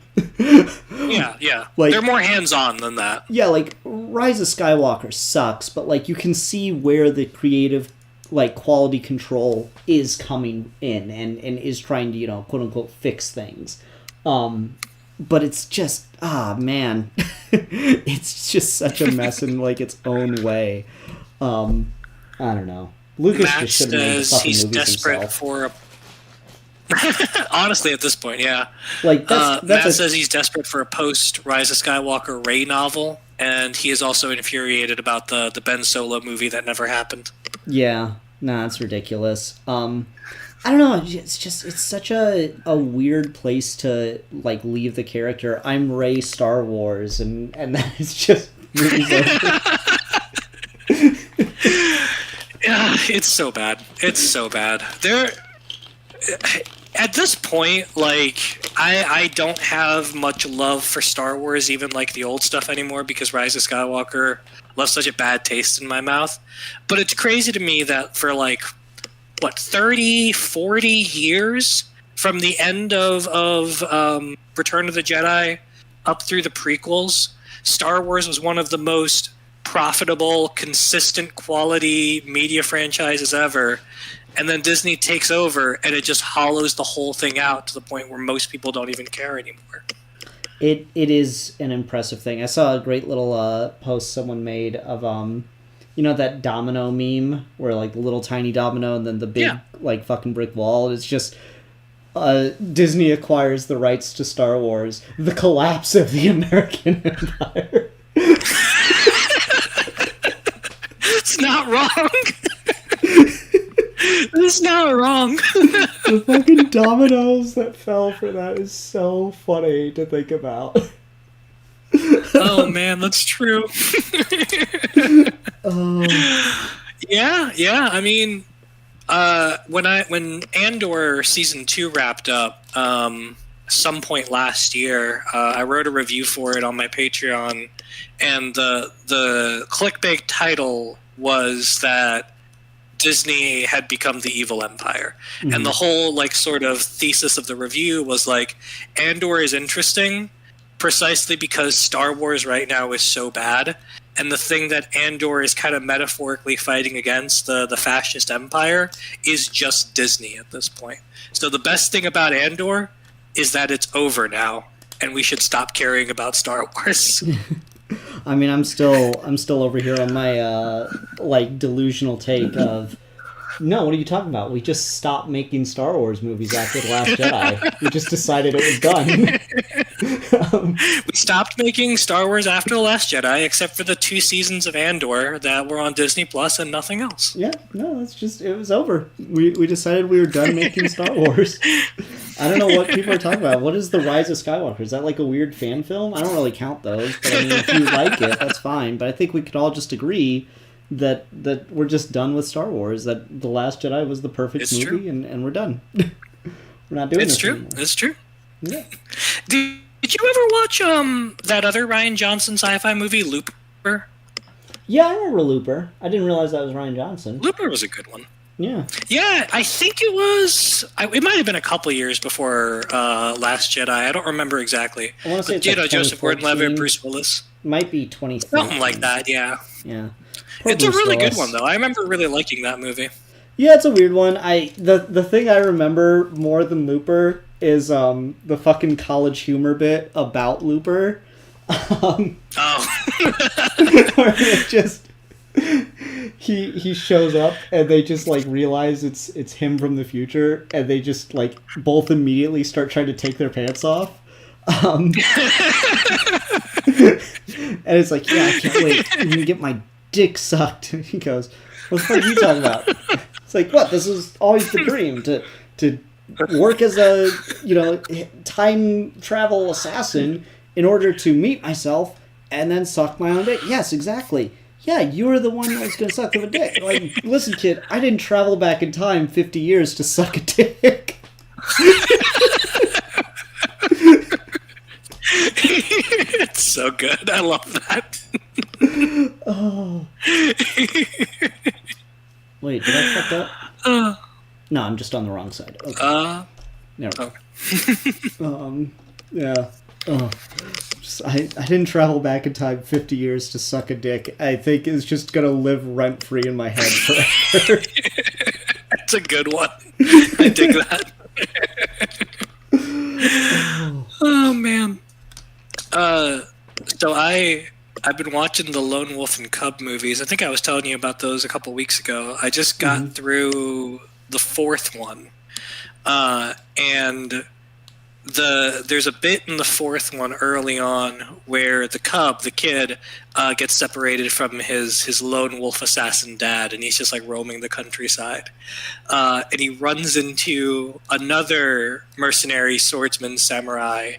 yeah. like They're more hands-on than that. yeah, like Rise of Skywalker sucks, but like you can see where the creative like quality control is coming in and is trying to, you know, quote unquote fix things. But it's just man. It's just such a mess in like its own way. I don't know. Lucas Matt just should have made the says fucking he's movies desperate himself. for a. Honestly, at this point, yeah. Like Matt says he's desperate for a post Rise of Skywalker Rey novel, and he is also infuriated about the Ben Solo movie that never happened. Yeah, nah, it's ridiculous. I don't know. It's such a weird place to like leave the character. I'm Rey Star Wars, and that is just movies over. Yeah, it's so bad. It's so bad. At this point, like I don't have much love for Star Wars, even like the old stuff anymore, because Rise of Skywalker left such a bad taste in my mouth. But it's crazy to me that for like what 30, 40 years from the end of Return of the Jedi up through the prequels, Star Wars was one of the most profitable, consistent quality media franchises ever. And then Disney takes over, and it just hollows the whole thing out to the point where most people don't even care anymore. It is an impressive thing. I saw a great little post someone made of you know that domino meme where like the little tiny domino and then the big like fucking brick wall. It's just Disney acquires the rights to Star Wars, the collapse of the American Empire. It's not wrong. It's not wrong. The fucking dominoes that fell for that is so funny to think about. Oh man, that's true. Yeah. I mean, when Andor season 2 wrapped up, some point last year, I wrote a review for it on my Patreon, and the clickbait title was that Disney had become the evil empire. Mm-hmm. And the whole like sort of thesis of the review was like, Andor is interesting precisely because Star Wars right now is so bad, and the thing that Andor is kind of metaphorically fighting against, the fascist empire, is just Disney at this point. So the best thing about Andor is that it's over now, and we should stop caring about Star Wars. I mean, I'm still over here on my like delusional take of, no, what are you talking about? We just stopped making Star Wars movies after The Last Jedi. We just decided it was done. We stopped making Star Wars after The Last Jedi, except for the 2 seasons of Andor that were on Disney Plus and nothing else. Yeah, no, it was over. We decided we were done making Star Wars. I don't know what people are talking about. What is The Rise of Skywalker? Is that like a weird fan film? I don't really count those, but I mean, if you like it, that's fine. But I think we could all just agree that we're just done with Star Wars, that The Last Jedi was the perfect movie, and we're done. We're not doing this anymore. It's true. Yeah. Did you ever watch that other Rian Johnson sci-fi movie, Looper? Yeah, I remember Looper. I didn't realize that was Rian Johnson. Looper was a good one. Yeah. Yeah, I think it was... It might have been a couple years before Last Jedi. I don't remember exactly. I want to say it's like Joseph Gordon-Levitt, Bruce Willis. Might be 2013. Something like that, yeah. Yeah. It's a really good one, though. I remember really liking that movie. Yeah, it's a weird one. The thing I remember more than Looper is the fucking College Humor bit about Looper. Oh. Where it just he shows up and they just like realize it's him from the future, and they just like both immediately start trying to take their pants off. And it's like, yeah, I can't wait. I'm gonna get my dick sucked. And he goes, what the fuck are you talking about? It's like, what? This was always the dream, to work as a, you know, time travel assassin in order to meet myself and then suck my own dick. Yes, exactly. Yeah, you were the one that was going to suck a dick. Like, listen, kid, I didn't travel back in time 50 years to suck a dick. It's so good. I love that. Oh. Wait, did I fuck up? No, I'm just on the wrong side. Okay. Never. Okay. Yeah. Oh. I didn't travel back in time 50 years to suck a dick. I think it's just going to live rent-free in my head forever. That's a good one. I dig that. Oh, man. So I've been watching the Lone Wolf and Cub movies. I think I was telling you about those a couple weeks ago. I just got through the fourth one. And there's a bit in the fourth one early on where the cub, the kid, gets separated from his lone wolf assassin dad, and he's just like roaming the countryside. And he runs into another mercenary swordsman samurai.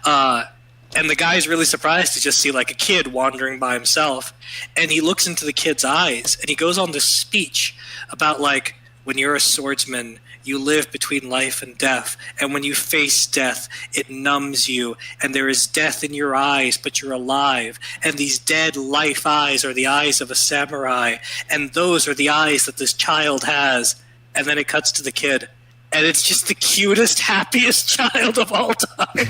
And the guy's really surprised to just see like a kid wandering by himself. And he looks into the kid's eyes and he goes on this speech about like, when you're a swordsman, you live between life and death. And when you face death, it numbs you. And there is death in your eyes, but you're alive. And these dead life eyes are the eyes of a samurai. And those are the eyes that this child has. And then it cuts to the kid. And it's just the cutest, happiest child of all time. And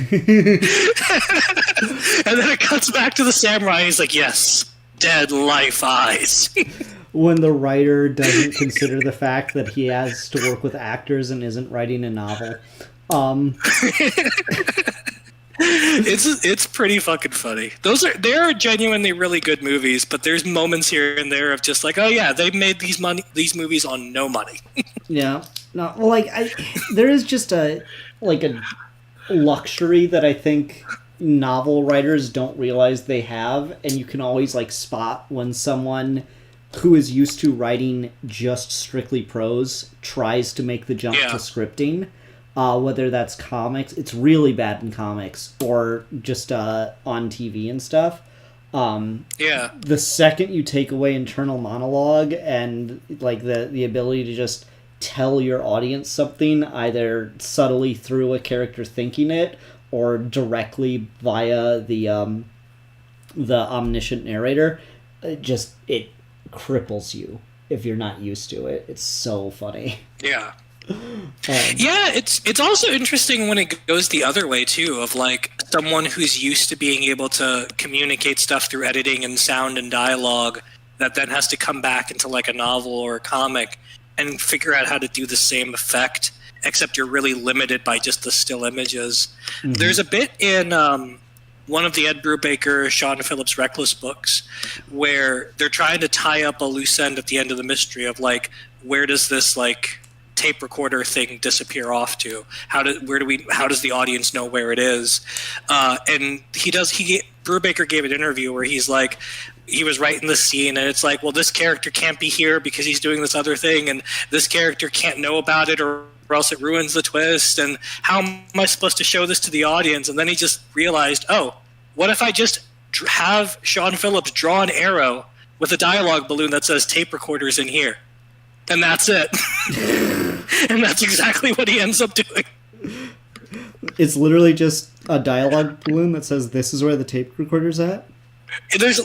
then it cuts back to the samurai. He's like, yes, dead life eyes. When the writer doesn't consider the fact that he has to work with actors and isn't writing a novel. It's pretty fucking funny. They're genuinely really good movies, but there's moments here and there of just like, oh yeah, they made these movies on no money. Yeah. No, well, like there is just a luxury that I think novel writers don't realize they have, and you can always like spot when someone who is used to writing just strictly prose tries to make the jump to scripting. Whether that's comics, it's really bad in comics, or just on TV and stuff. The second you take away internal monologue and like the ability to just tell your audience something, either subtly through a character thinking it or directly via the omniscient narrator, it cripples you if you're not used to it. It's so funny. Yeah. It's also interesting when it goes the other way too, of like someone who's used to being able to communicate stuff through editing and sound and dialogue that then has to come back into like a novel or a comic and figure out how to do the same effect, except you're really limited by just the still images. Mm-hmm. There's a bit in one of the Ed Brubaker, Sean Phillips Reckless books where they're trying to tie up a loose end at the end of the mystery of like, where does this like tape recorder thing disappear off to? How does the audience know where it is? And Brubaker gave an interview where he's like, he was writing the scene and it's like, well, this character can't be here because he's doing this other thing, and this character can't know about it or else it ruins the twist, and how am I supposed to show this to the audience? And then he just realized, oh, what if I just have Sean Phillips draw an arrow with a dialogue balloon that says tape recorders in here? And that's it. And that's exactly what he ends up doing. It's literally just a dialogue balloon that says, this is where the tape recorder's at? It's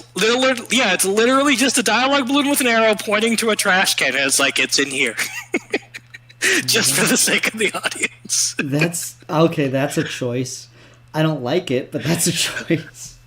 literally just a dialogue balloon with an arrow pointing to a trash can, and it's like, it's in here. Just for the sake of the audience. That's a choice. I don't like it, but that's a choice.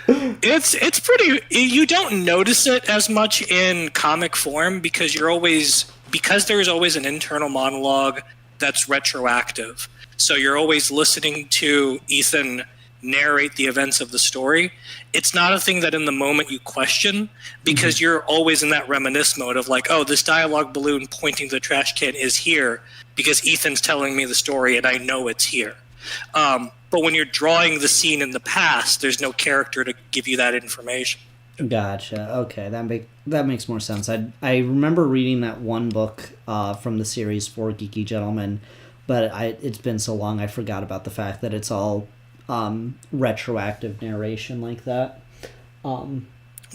It's pretty. You don't notice it as much in comic form because there's always an internal monologue that's retroactive. So you're always listening to Ethan narrate the events of the story. It's not a thing that in the moment you question because you're always in that reminisce mode of like, oh, this dialogue balloon pointing to the trash can is here because Ethan's telling me the story and I know it's here. But when you're drawing the scene in the past, there's no character to give you that information. Gotcha. Okay, that makes more sense. I remember reading that one book from the series Four Geeky Gentlemen, but it's been so long I forgot about the fact that it's all retroactive narration like that.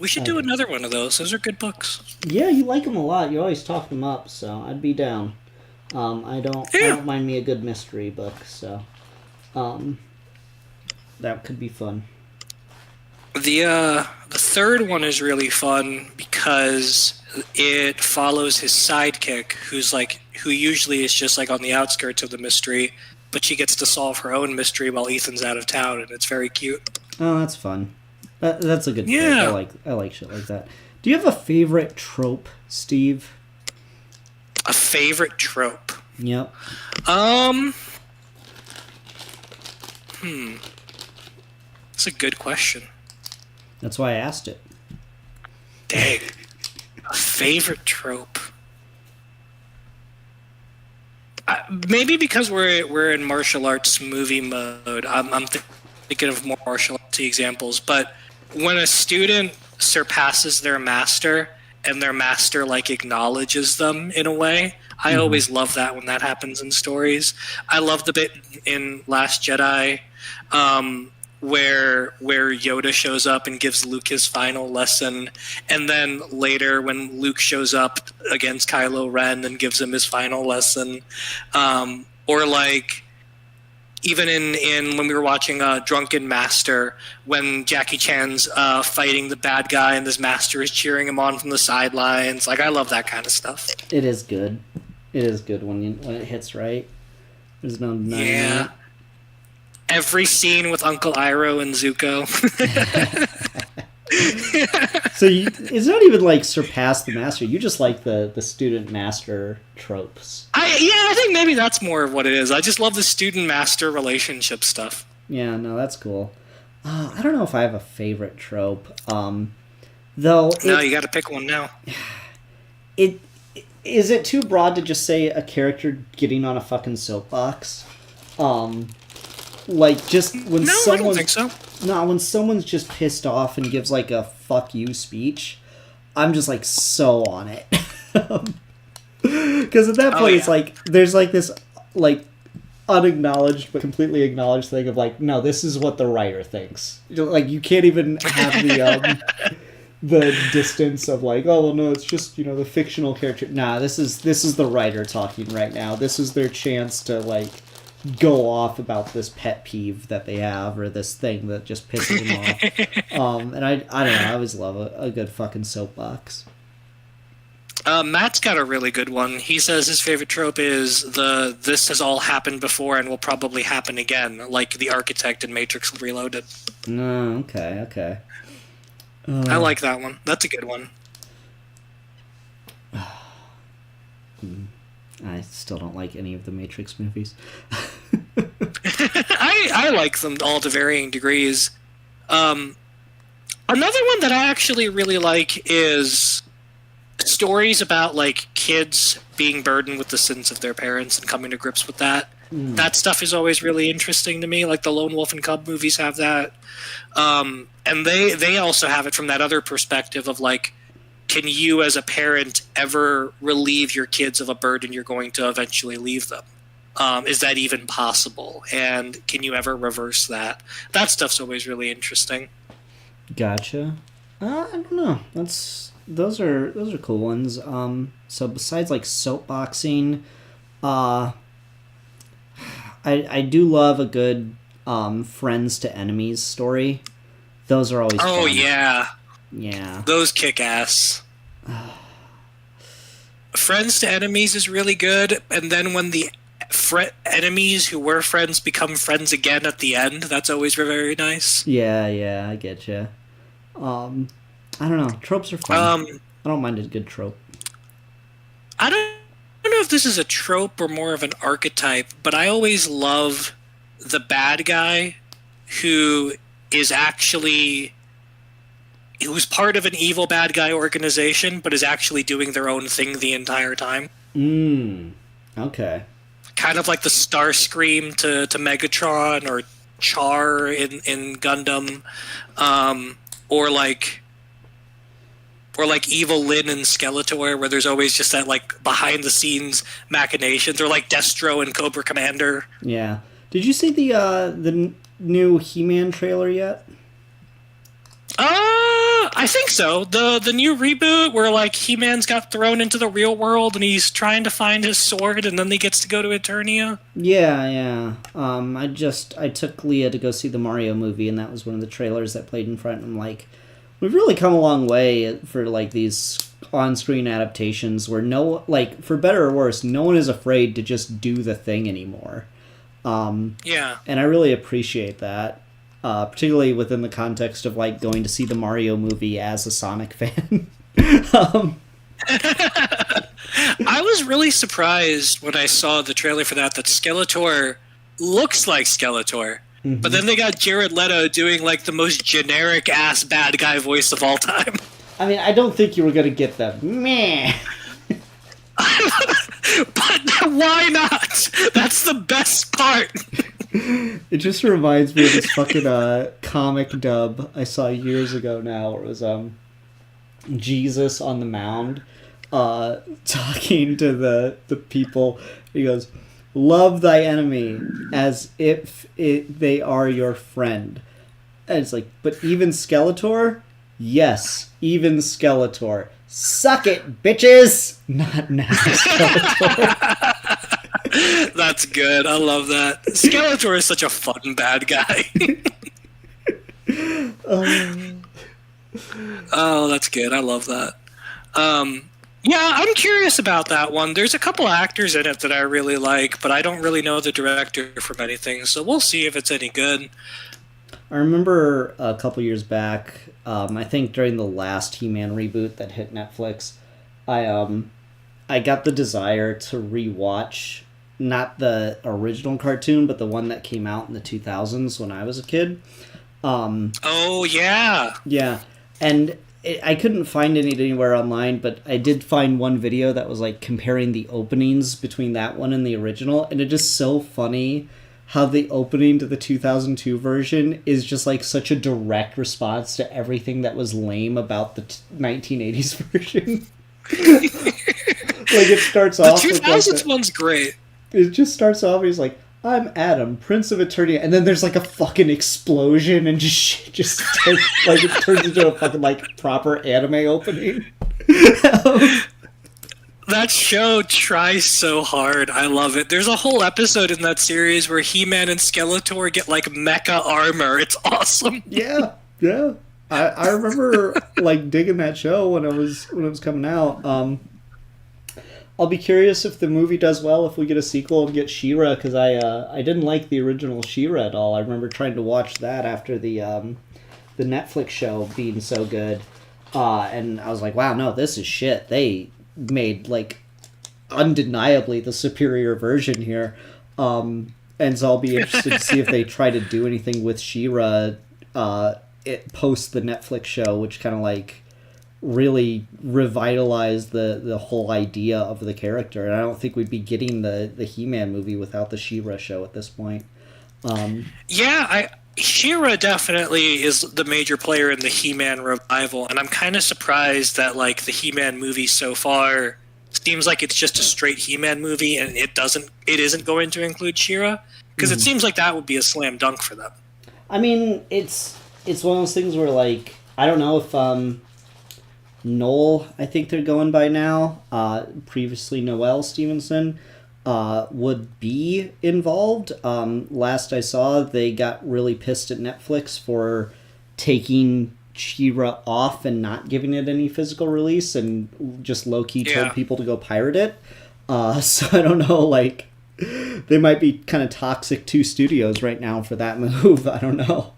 We should do another one of those. Those are good books. Yeah, you like them a lot. You always talk them up, so I'd be down. I don't mind me a good mystery book, so that could be fun. The third one is really fun because it follows his sidekick, who usually is just like on the outskirts of the mystery, but she gets to solve her own mystery while Ethan's out of town, and it's very cute. Oh, that's fun. That's a good pick. Yeah. I like shit like that. Do you have a favorite trope, Steve? A favorite trope? Yep. That's a good question. That's why I asked it. Dang. A favorite trope. Maybe because we're in martial arts movie mode, I'm thinking of more martial arts examples. But when a student surpasses their master and their master like acknowledges them in a way, I always love that when that happens in stories. I love the bit in Last Jedi where Yoda shows up and gives Luke his final lesson, and then later when Luke shows up against Kylo Ren and gives him his final lesson, or like even in when we were watching Drunken Master, when Jackie Chan's fighting the bad guy and this master is cheering him on from the sidelines. Like, I love that kind of stuff. It is good. It is good when it hits right. There's no denying that. Every scene with Uncle Iroh and Zuko. So it's not even like surpass the master. You just like the student master tropes. I think maybe that's more of what it is. I just love the student master relationship stuff. Yeah, no, that's cool. I don't know if I have a favorite trope. Though. No, you got to pick one now. Is it too broad to just say a character getting on a fucking soapbox? Like, just when I don't think so. No, when someone's just pissed off and gives, like, a fuck you speech, I'm just, like, so on it. Because at that point, it's like, there's, like, this, like, unacknowledged but completely acknowledged thing of, like, no, this is what the writer thinks. Like, you can't even have the distance of, like, oh, well, no, it's just, the fictional character. Nah, this is the writer talking right now. This is their chance to, like, go off about this pet peeve that they have or this thing that just pisses them off. And I don't know, I always love a good fucking soapbox. Matt's got a really good one. He says his favorite trope is this has all happened before and will probably happen again, like the architect in Matrix Reloaded. Oh, okay. I like that one. That's a good one. I still don't like any of the Matrix movies. I like them all to varying degrees. Another one that I actually really like is stories about like kids being burdened with the sins of their parents and coming to grips with that. That stuff is always really interesting to me. Like the Lone Wolf and Cub movies have that. And they also have it from that other perspective of like, can you as a parent ever relieve your kids of a burden you're going to eventually leave them? Is that even possible? And can you ever reverse that? That stuff's always really interesting. Gotcha. I don't know. Those are cool ones. So besides like soapboxing, I do love a good friends to enemies story. Those are always fun. Yeah. Those kick ass. Friends to enemies is really good, and then when the enemies who were friends become friends again at the end, that's always very nice. Yeah, I get you. I don't know. Tropes are fun. I don't mind a good trope. I don't know if this is a trope or more of an archetype, but I always love the bad guy who's part of an evil bad guy organization, but is actually doing their own thing the entire time. Okay. Kind of like the Starscream to Megatron, or Char in Gundam, or like Evil Lyn in Skeletor, where there's always just that like behind the scenes machinations, or like Destro in Cobra Commander. Yeah. Did you see the new He-Man trailer yet? I think so. The new reboot where like He-Man's got thrown into the real world and he's trying to find his sword and then he gets to go to Eternia. Yeah. I took Leah to go see the Mario movie, and that was one of the trailers that played in front. And I'm like, we've really come a long way for like these on-screen adaptations where for better or worse, no one is afraid to just do the thing anymore. Yeah. And I really appreciate that. Particularly within the context of like going to see the Mario movie as a Sonic fan. I was really surprised when I saw the trailer for that Skeletor looks like Skeletor. Mm-hmm. But then they got Jared Leto doing like the most generic ass bad guy voice of all time. I mean, I don't think you were going to get the meh. But why not? That's the best part. It just reminds me of this fucking comic dub I saw years ago now, where it was Jesus on the mound talking to the people. He goes, "Love thy enemy as if they are your friend." And it's like, but even Skeletor? Yes, even Skeletor. Suck it, bitches! Not Skeletor. That's good. I love that. Skeletor is such a fun bad guy. Oh, that's good. I love that. Yeah, I'm curious about that one. There's a couple actors in it that I really like, but I don't really know the director from anything, so we'll see if it's any good. I remember a couple years back, I think during the last He-Man reboot that hit Netflix, I got the desire to rewatch not the original cartoon, but the one that came out in the 2000s when I was a kid. Oh, yeah. Yeah, and I couldn't find it anywhere online, but I did find one video that was like comparing the openings between that one and the original, and it is so funny how the opening to the 2002 version is just like such a direct response to everything that was lame about the 1980s version. Like it starts off. The 2000s one's great. It just starts off. He's like, "I'm Adam, Prince of Eternia," and then there's like a fucking explosion and just like it turns into a fucking like proper anime opening. That show tries so hard. I love it. There's a whole episode in that series where He-Man and Skeletor get like mecha armor. It's awesome. Yeah. I remember like digging that show when it was coming out. I'll be curious if the movie does well, if we get a sequel and get She-Ra, because I didn't like the original She-Ra at all. I remember trying to watch that after the Netflix show being so good, and I was like, wow, no, this is shit. They made like undeniably the superior version here, and so I'll be interested to see if they try to do anything with She-Ra post the Netflix show, which kind of like really revitalized the whole idea of the character. And I don't think we'd be getting the He-Man movie without the She-Ra show at this point. She-Ra definitely is the major player in the He-Man revival, and I'm kind of surprised that like the He-Man movie so far seems like it's just a straight He-Man movie, and it isn't going to include She-Ra, because it seems like that would be a slam dunk for them. I mean, it's one of those things where like I don't know if Noel, I think they're going by now, previously Noel Stevenson, would be involved. Last I saw, they got really pissed at Netflix for taking She-Ra off and not giving it any physical release and just low-key told people to go pirate it. So I don't know, like, they might be kind of toxic to studios right now for that move. I don't know.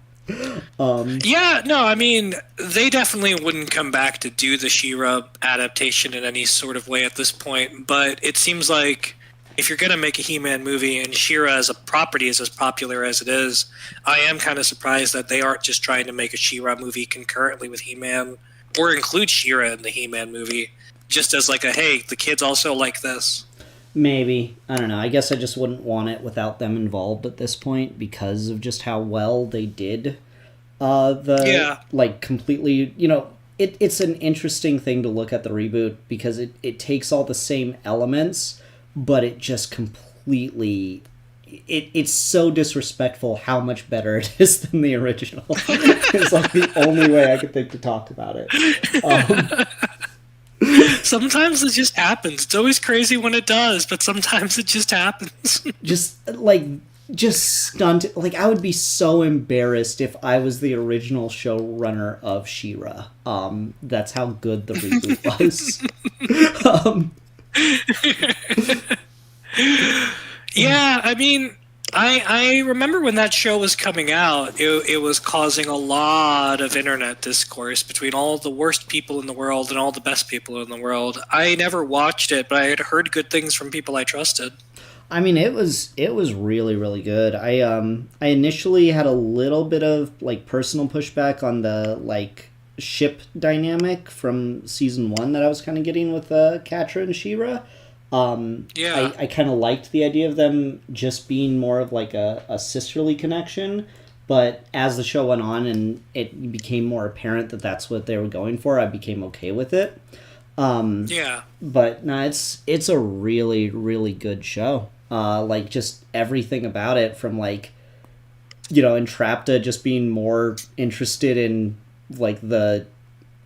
I mean, they definitely wouldn't come back to do the She-Ra adaptation in any sort of way at this point, but it seems like if you're going to make a He-Man movie and She-Ra as a property is as popular as it is, I am kind of surprised that they aren't just trying to make a She-Ra movie concurrently with He-Man, or include She-Ra in the He-Man movie, just as like a, hey, the kids also like this. Maybe. I don't know. I guess I just wouldn't want it without them involved at this point because of just how well they did like completely, you know, it's an interesting thing to look at the reboot because it takes all the same elements, but it just completely it's so disrespectful how much better it is than the original. It's like the only way I could think to talk about it. Sometimes it just happens. It's always crazy when it does, but sometimes it just happens. just stunned. Like, I would be so embarrassed if I was the original showrunner of She-Ra. That's how good the reboot was. Yeah, I mean, I remember when that show was coming out, it was causing a lot of internet discourse between all the worst people in the world and all the best people in the world. I never watched it, but I had heard good things from people I trusted. I mean, it was really, really good. I initially had a little bit of like personal pushback on the like ship dynamic from season 1 that I was kind of getting with Catra and She-Ra. Yeah. I kind of liked the idea of them just being more of like a sisterly connection, but as the show went on and it became more apparent that that's what they were going for, I became okay with it. Yeah. But no, it's a really, really good show. Like, just everything about it, from like, Entrapta just being more interested in like the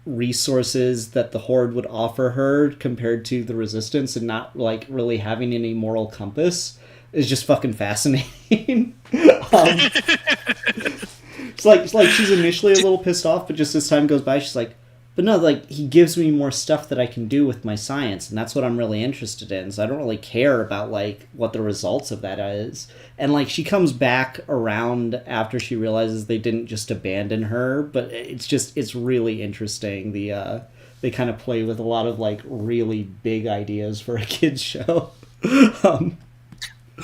resources that the Horde would offer her compared to the Resistance, and not like really having any moral compass, is just fucking fascinating. It's like she's initially a little pissed off, but just as time goes by, she's like, but no, like, he gives me more stuff that I can do with my science, and that's what I'm really interested in. So I don't really care about like what the results of that is. And like, she comes back around after she realizes they didn't just abandon her, but it's really interesting. They kind of play with a lot of like really big ideas for a kids show. I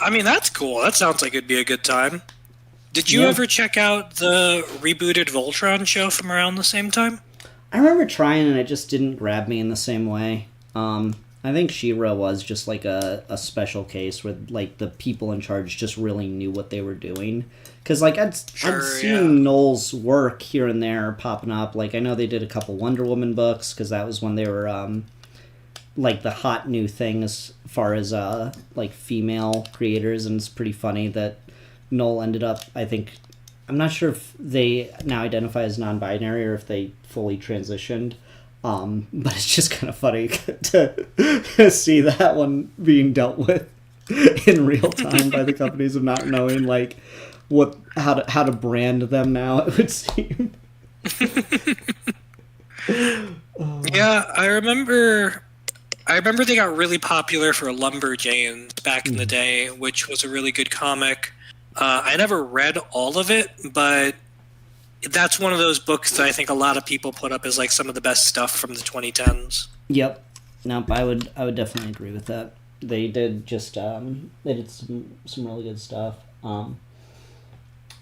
mean, that's cool. That sounds like it'd be a good time. Did you ever check out the rebooted Voltron show from around the same time? I remember trying, and it just didn't grab me in the same way. I think She-Ra was just like a special case where like the people in charge just really knew what they were doing. Because like I'd seen Noel's work here and there popping up. Like, I know they did a couple Wonder Woman books, because that was when they were like the hot new thing as far as like female creators, and it's pretty funny that Noel ended up, I think, I'm not sure if they now identify as non-binary or if they fully transitioned, but it's just kind of funny to see that one being dealt with in real time by the companies, of not knowing like how to brand them now, it would seem. Yeah, I remember they got really popular for Lumberjanes back in the day, which was a really good comic. I never read all of it, but that's one of those books that I think a lot of people put up as like some of the best stuff from the 2010s. Yep. Nope, I would definitely agree with that. They did just they did some really good stuff.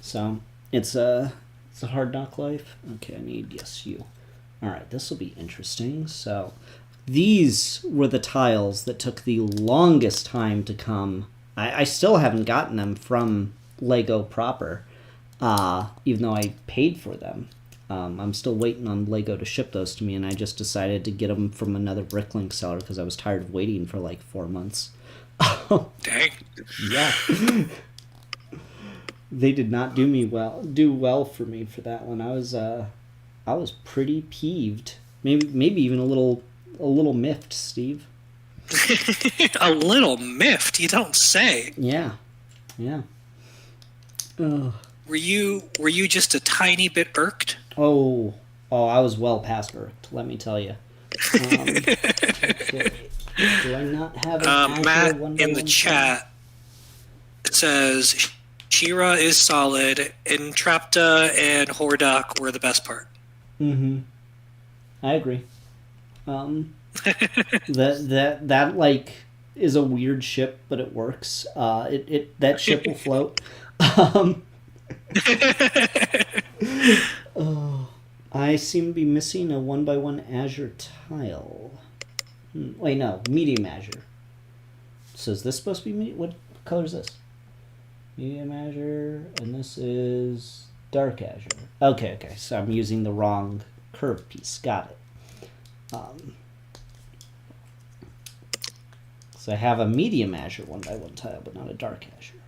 So it's a hard knock life. Okay, I need you. All right, this will be interesting. So these were the tiles that took the longest time to come. I still haven't gotten them from Lego proper, even though I paid for them. I'm still waiting on Lego to ship those to me, and I just decided to get them from another Bricklink seller because I was tired of waiting for like 4 months. Dang. Yeah. They did not do well for me for that one. I was pretty peeved. Maybe even a little miffed, Steve. A little miffed, you don't say. Yeah. Ugh. Were you just a tiny bit irked? Oh, I was well past irked, let me tell you. Okay. Do I not have an Matt in the chat says She-Ra is solid, Entrapta and Hordak were the best part. Mm-hmm. I agree. That like is a weird ship, but it works. That ship will float. I seem to be missing a 1x1 Azure tile. Wait, no, medium Azure. So is this supposed to be medium? What color is this? Medium Azure, and this is dark Azure. Okay. So I'm using the wrong curve piece. Got it. So I have a medium Azure 1x1 tile, but not a dark Azure.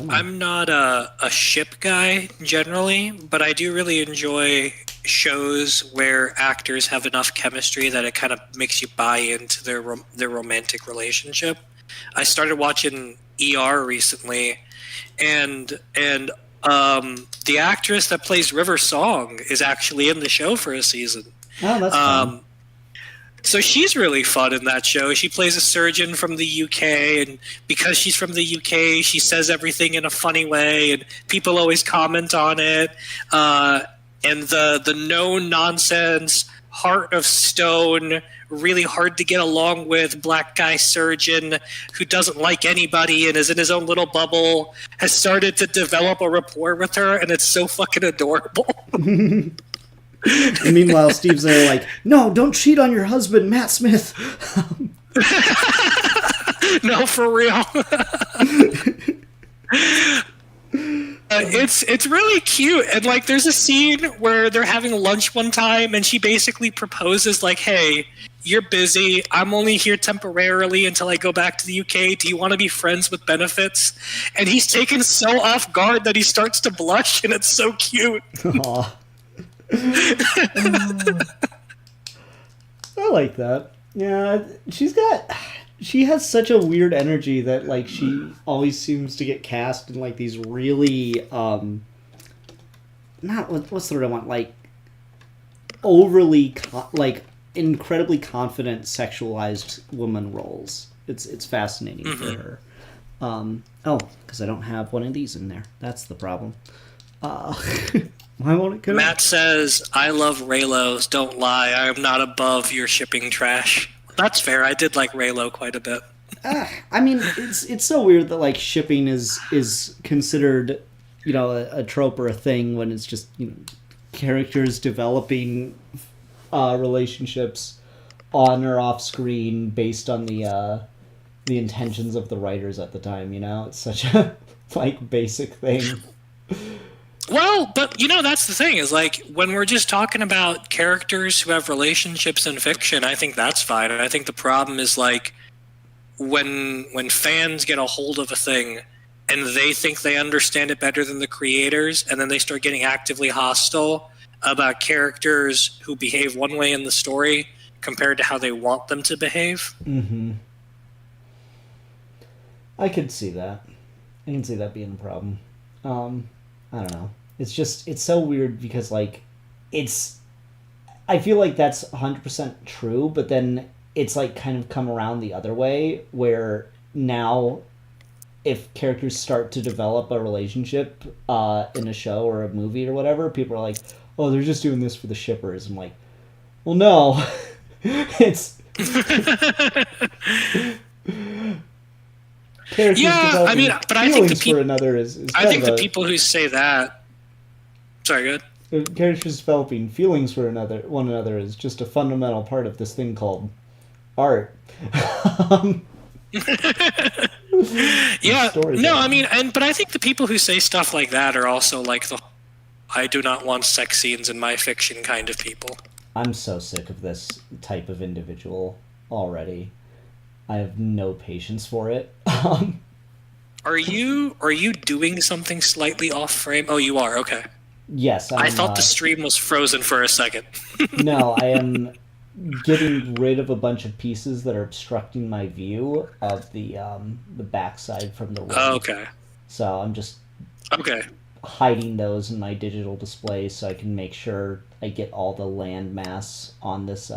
I'm not a ship guy generally, but I do really enjoy shows where actors have enough chemistry that it kind of makes you buy into their romantic relationship. I started watching ER recently, and the actress that plays River Song is actually in the show for a season. Oh, that's fun. So she's really fun in that show. She plays a surgeon from the UK, and because she's from the UK, she says everything in a funny way, and people always comment on it. And the no nonsense, heart of stone, really hard to get along with black guy surgeon who doesn't like anybody and is in his own little bubble has started to develop a rapport with her, and it's so fucking adorable. And meanwhile, Steve's there like, no, don't cheat on your husband, Matt Smith. No, for real. It's really cute, and like there's a scene where they're having lunch one time, and she basically proposes like, "Hey, you're busy. I'm only here temporarily until I go back to the UK. Do you want to be friends with benefits?" And he's taken so off guard that he starts to blush, and it's so cute. Aw. I like that. Yeah, she has such a weird energy that like she always seems to get cast in like these really not what's the word I want, like overly like incredibly confident sexualized woman roles. It's fascinating for her. Because I don't have one of these in there. That's the problem. Why won't it come? Matt says, "I love Raylos. Don't lie. I am not above your shipping trash." That's fair. I did like Raylo quite a bit. I mean, it's so weird that like shipping is considered, you know, a trope or a thing when it's just, you know, characters developing relationships on or off screen based on the intentions of the writers at the time. You know, it's such a like basic thing. Well, but you know, that's the thing is like when we're just talking about characters who have relationships in fiction, I think that's fine. And I think the problem is like when fans get a hold of a thing and they think they understand it better than the creators, and then they start getting actively hostile about characters who behave one way in the story compared to how they want them to behave. Mm-hmm. I could see that. I can see that being a problem. I don't know. It's so weird because, like, I feel like that's 100% true, but then it's, like, kind of come around the other way, where now if characters start to develop a relationship in a show or a movie or whatever, people are like, oh, they're just doing this for the shippers. I'm like, well, no. It's... Yeah, I mean, but I think the people for another is I think the people who say that. Sorry, go ahead. Characters developing feelings for one another is just a fundamental part of this thing called art. Yeah, no, I mean, but I think the people who say stuff like that are also like the "I do not want sex scenes in my fiction" kind of people. I'm so sick of this type of individual already. I have no patience for it. Are you doing something slightly off frame? Oh, you are. Okay. Yes, I thought the stream was frozen for a second. No, I am getting rid of a bunch of pieces that are obstructing my view of the backside from the room. Oh, okay. So I'm just hiding those in my digital display so I can make sure I get all the land mass on this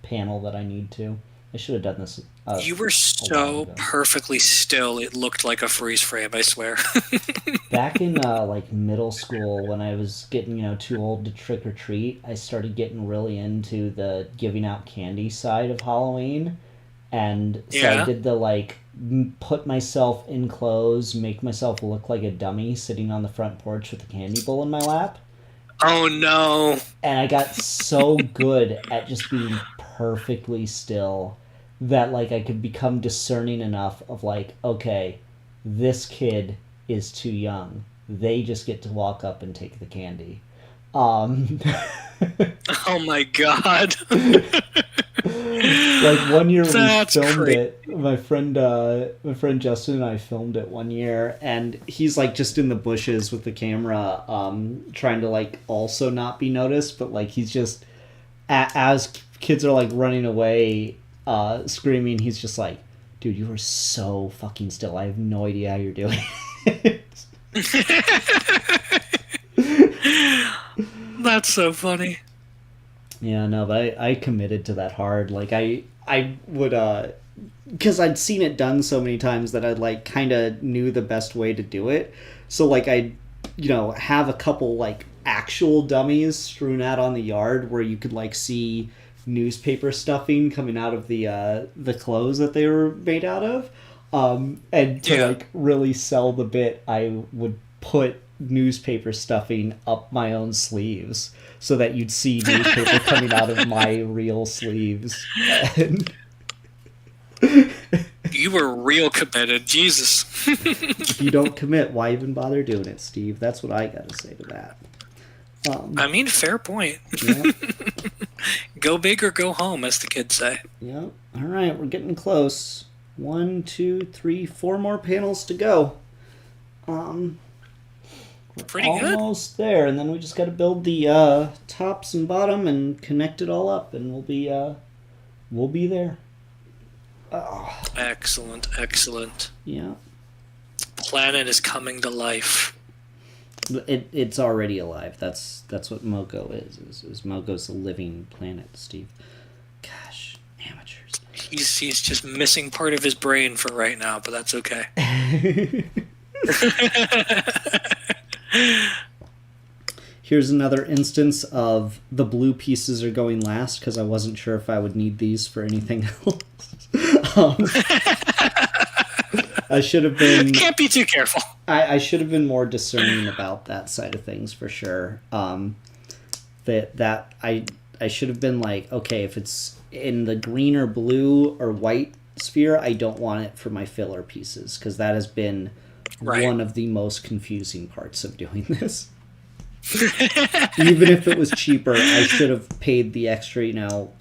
panel that I need to. I should have done this. You were so perfectly still, it looked like a freeze frame, I swear. Back in like middle school, when I was getting, you know, too old to trick or treat, I started getting really into the giving out candy side of Halloween. And so I did the like put myself in clothes, make myself look like a dummy sitting on the front porch with a candy bowl in my lap. Oh no. And I got so good at just being perfectly still that like I could become discerning enough of like, okay, this kid is too young. They just get to walk up and take the candy. Oh my god. Like one year we That's filmed great. it. My friend Justin and I filmed it one year, and he's like just in the bushes with the camera, trying to like also not be noticed, but like he's just as kids are like running away, screaming. He's just like, "Dude, you are so fucking still. I have no idea how you're doing it." That's so funny. Yeah, no, but I committed to that hard. Like I would because I'd seen it done so many times that I like kind of knew the best way to do it. So like I, have a couple like actual dummies strewn out on the yard where you could like see newspaper stuffing coming out of the clothes that they were made out of. And to like really sell the bit, I would put newspaper stuffing up my own sleeves so that you'd see newspaper coming out of my real sleeves. And You were real committed, Jesus. if you don't commit, why even bother doing it, Steve? That's what I gotta say to that. I mean, fair point. Yeah. Go big or go home, as the kids say. Yeah. All right, we're getting close. 1, 2, 3, 4 more panels to go. Pretty good. Almost there, and then we just got to build the tops and bottom and connect it all up, and we'll be there. Oh, Excellent, excellent. yeah. Planet is coming to life. It's already alive. That's what Mogo is Mogo's a living planet, Steve. Gosh, amateurs. He's just missing part of his brain for right now, but that's okay. Here's another instance of the blue pieces are going last because I wasn't sure if I would need these for anything else. I should have been. Can't be too careful. I should have been more discerning about that side of things for sure. That I should have been like, okay, if it's in the green or blue or white sphere, I don't want it for my filler pieces because that has been one of the most confusing parts of doing this. Even if it was cheaper, I should have paid the extra,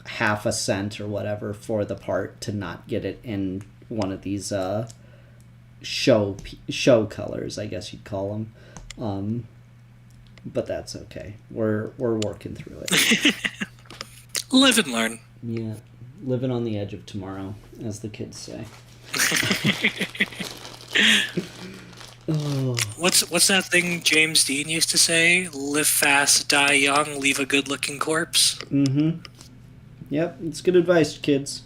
half a cent or whatever for the part to not get it in one of these show colors, I guess you'd call them. But that's okay. We're working through it. Live and learn. Yeah, living on the edge of tomorrow, as the kids say. Oh. What's that thing James Dean used to say? Live fast, die young, leave a good-looking corpse. Mm-hmm. Yep, it's good advice, kids.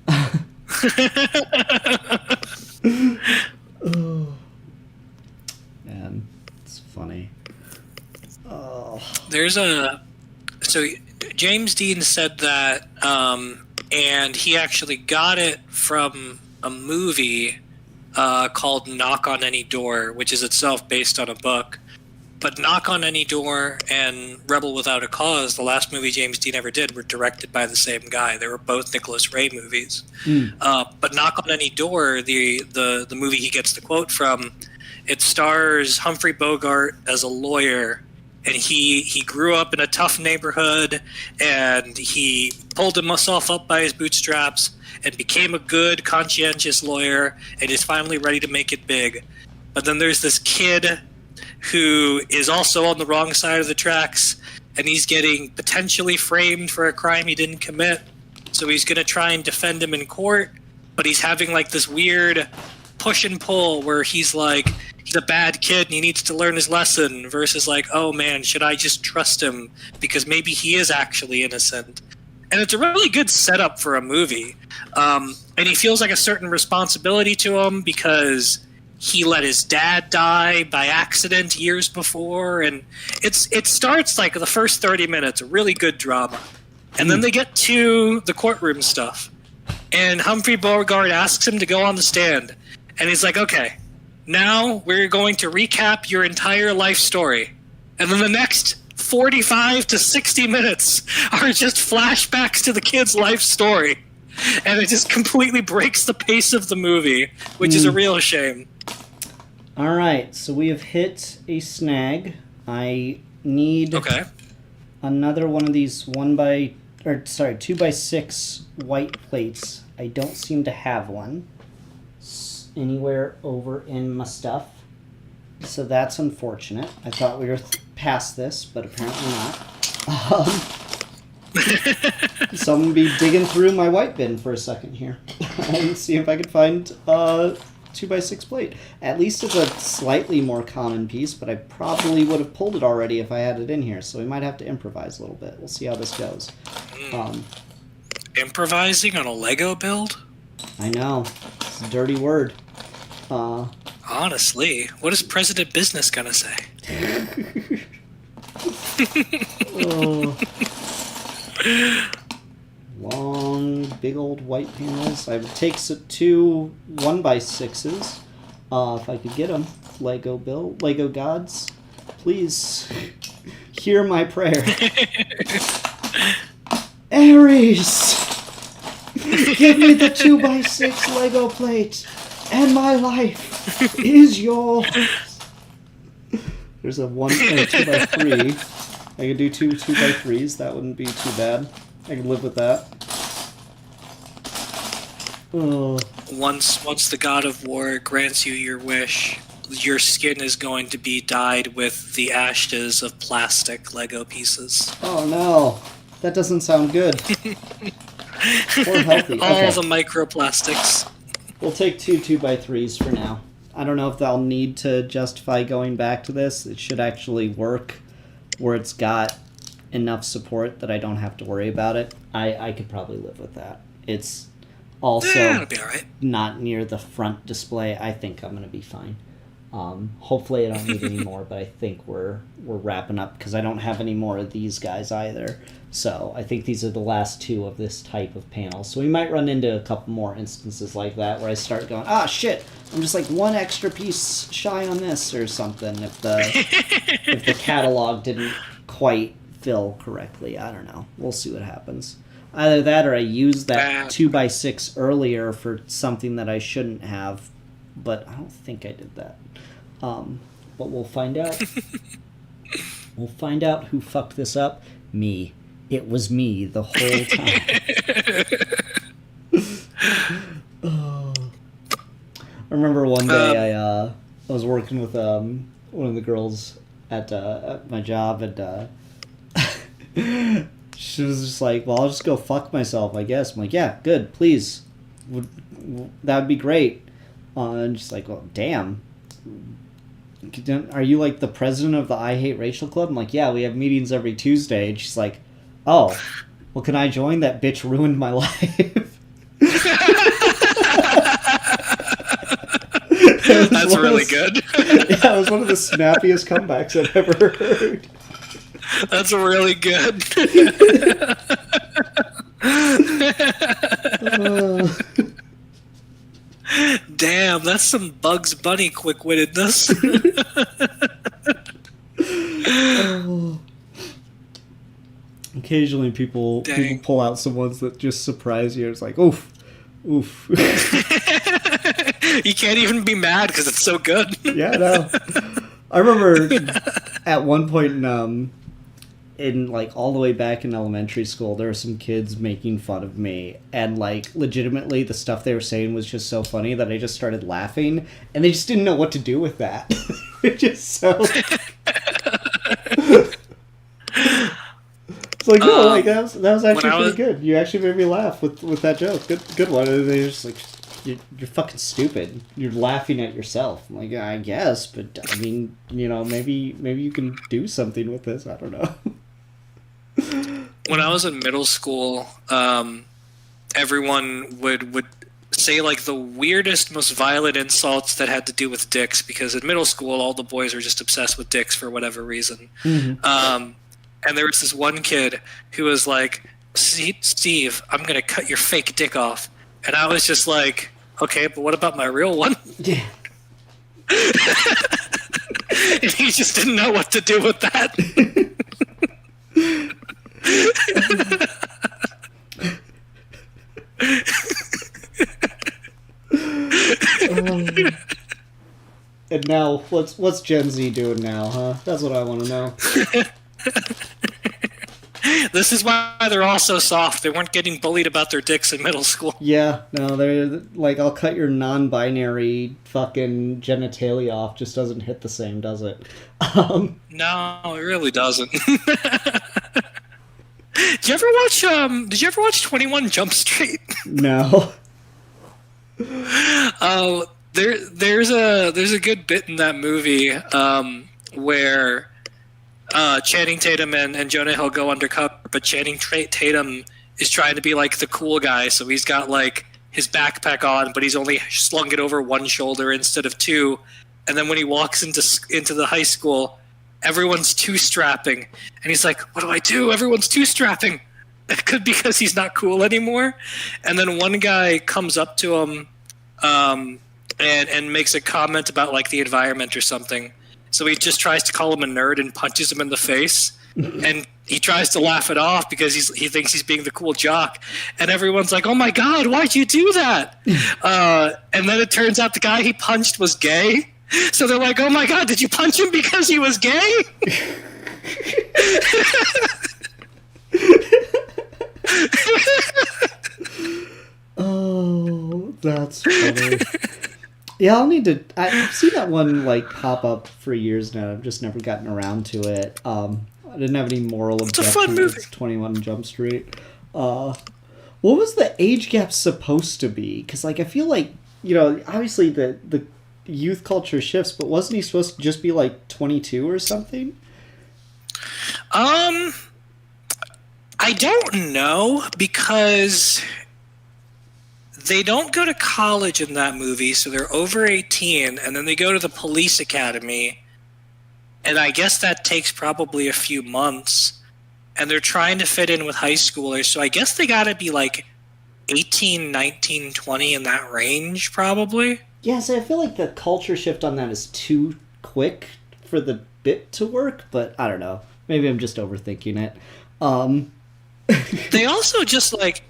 Oh. Man, it's funny. Oh. So James Dean said that, and he actually got it from a movie called Knock on Any Door, which is itself based on a book. But Knock on Any Door and Rebel Without a Cause, the last movie James Dean ever did, were directed by the same guy. They were both Nicholas Ray movies. But Knock on Any Door, the movie he gets the quote from, it stars Humphrey Bogart as a lawyer, and he grew up in a tough neighborhood, and he pulled himself up by his bootstraps and became a good, conscientious lawyer, and is finally ready to make it big. But then there's this kid who is also on the wrong side of the tracks, and he's getting potentially framed for a crime he didn't commit. So he's going to try and defend him in court, but he's having like this weird push and pull where he's like, he's a bad kid and he needs to learn his lesson, versus like, oh man, should I just trust him because maybe he is actually innocent? And it's a really good setup for a movie. And he feels like a certain responsibility to him because he let his dad die by accident years before. And it starts like the first 30 minutes, a really good drama. And then they get to the courtroom stuff. And Humphrey Bogart asks him to go on the stand. And he's like, okay, now we're going to recap your entire life story. And then the next 45 to 60 minutes are just flashbacks to the kid's life story. And it just completely breaks the pace of the movie, which is a real shame. All right, so we have hit a snag. I need another one of these 1x or sorry, 2x6 white plates. I don't seem to have one anywhere over in my stuff. So that's unfortunate. I thought we were past this, but apparently not. So I'm going to be digging through my white bin for a second here and see if I could find a 2x6 plate. At least it's a slightly more common piece, but I probably would have pulled it already if I had it in here, so we might have to improvise a little bit. We'll see how this goes. Improvising on a Lego build? I know. It's a dirty word. Honestly, what is President Business gonna say? Long, big old white panels. I would take two 1x6s if I could get them. Lego gods, please hear my prayer. Ares, give me the 2x6 Lego plate, and my life is yours. There's a 2x3. I could do two 2x3s. That wouldn't be too bad. I could live with that. Once the God of War grants you your wish, your skin is going to be dyed with the ashes of plastic Lego pieces. Oh no, that doesn't sound good. Or healthy. All the microplastics. We'll take two 2x3s for now. I don't know if I'll need to justify going back to this. It should actually work where it's got enough support that I don't have to worry about it. I could probably live with that. It's also it'll be all right. Not near the front display. I think I'm going to be fine. Hopefully I don't need any more, but I think we're wrapping up because I don't have any more of these guys either. So I think these are the last two of this type of panel. So we might run into a couple more instances like that where I start going, shit, I'm just like one extra piece shy on this or something if the catalog didn't quite fill correctly. I don't know. We'll see what happens. Either that or I used that 2x6 earlier for something that I shouldn't have, but I don't think I did that. But we'll find out. We'll find out who fucked this up. Me. It was me the whole time. I remember one day I was working with one of the girls at my job, and she was just like, well, I'll just go fuck myself, I guess. I'm like, yeah, good, please. That would be great. And she's like, well, damn. Are you like the president of the I Hate Racial Club? I'm like, yeah, we have meetings every Tuesday. And she's like, oh, well, can I join? That bitch ruined my life. That's really good. Yeah, it was one of the snappiest comebacks I've ever heard. That's really good. Damn, that's some Bugs Bunny quick-wittedness. Occasionally people pull out some ones that just surprise you. It's like, oof. You can't even be mad because it's so good. Yeah, no. I remember at one point in like all the way back in elementary school, there were some kids making fun of me, and like legitimately the stuff they were saying was just so funny that I just started laughing, and they just didn't know what to do with that. It's just so. It's like, no, like that was actually pretty good. You actually made me laugh with that joke. Good one. And they're just like, you're fucking stupid. You're laughing at yourself. I'm like, I guess, but I mean, maybe you can do something with this. I don't know. When I was in middle school, everyone would say like the weirdest, most violent insults that had to do with dicks, because in middle school all the boys were just obsessed with dicks for whatever reason. Mm-hmm. And there was this one kid who was like, Steve, I'm going to cut your fake dick off. And I was just like, okay, but what about my real one? Yeah. And he just didn't know what to do with that. And now, what's Gen Z doing now, huh? That's what I want to know. This is why they're all so soft. They weren't getting bullied about their dicks in middle school. Yeah, no, they're like, I'll cut your non-binary fucking genitalia off. Just doesn't hit the same, does it? No, it really doesn't. Did you ever watch? Did you ever watch 21 Jump Street? No. Oh, there's a good bit in that movie where Channing Tatum and Jonah Hill go undercover, but Channing Tatum is trying to be like the cool guy, so he's got like his backpack on, but he's only slung it over one shoulder instead of two. And then when he walks into the high school, everyone's two-strapping, and he's like, "What do I do? Everyone's two-strapping." It could be because he's not cool anymore. And then one guy comes up to him and makes a comment about like the environment or something. So he just tries to call him a nerd and punches him in the face. And he tries to laugh it off because he thinks he's being the cool jock. And everyone's like, "Oh my God, why'd you do that?" And then it turns out the guy he punched was gay. So they're like, "Oh my God, did you punch him because he was gay?" Oh, that's funny. Yeah, I'll need to. I've seen that one like pop up for years now. I've just never gotten around to it. I didn't have any moral objection. It's a fun movie. 21 Jump Street. What was the age gap supposed to be? Because like I feel like, you know, obviously the youth culture shifts, but wasn't he supposed to just be like 22 or something? I don't know, because they don't go to college in that movie, so they're over 18, and then they go to the police academy, and I guess that takes probably a few months, and they're trying to fit in with high schoolers, so I guess they gotta be like 18, 19, 20, in that range, probably. Yeah, so I feel like the culture shift on that is too quick for the bit to work, but I don't know. Maybe I'm just overthinking it. They also just like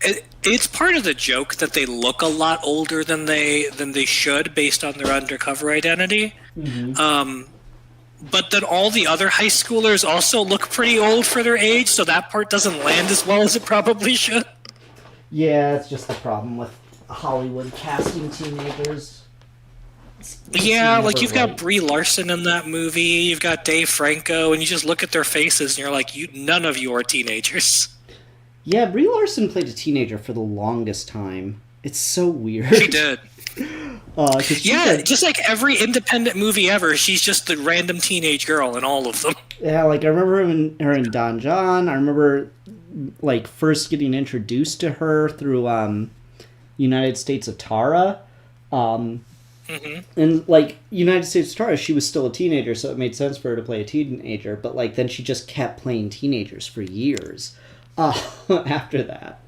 it's part of the joke that they look a lot older than they should based on their undercover identity. Mm-hmm. But then all the other high schoolers also look pretty old for their age, so that part doesn't land as well as it probably should. Yeah, it's just the problem with Hollywood casting teenagers. Yeah, like you've got Brie Larson in that movie, you've got Dave Franco, and you just look at their faces and you're like, none of you are teenagers. Yeah, Brie Larson played a teenager for the longest time. It's so weird. She did. Just like every independent movie ever, she's just the random teenage girl in all of them. Yeah, like I remember her in Don John. I remember like first getting introduced to her through United States of Tara. And like United States of Tara, she was still a teenager, so it made sense for her to play a teenager. But like then she just kept playing teenagers for years after that.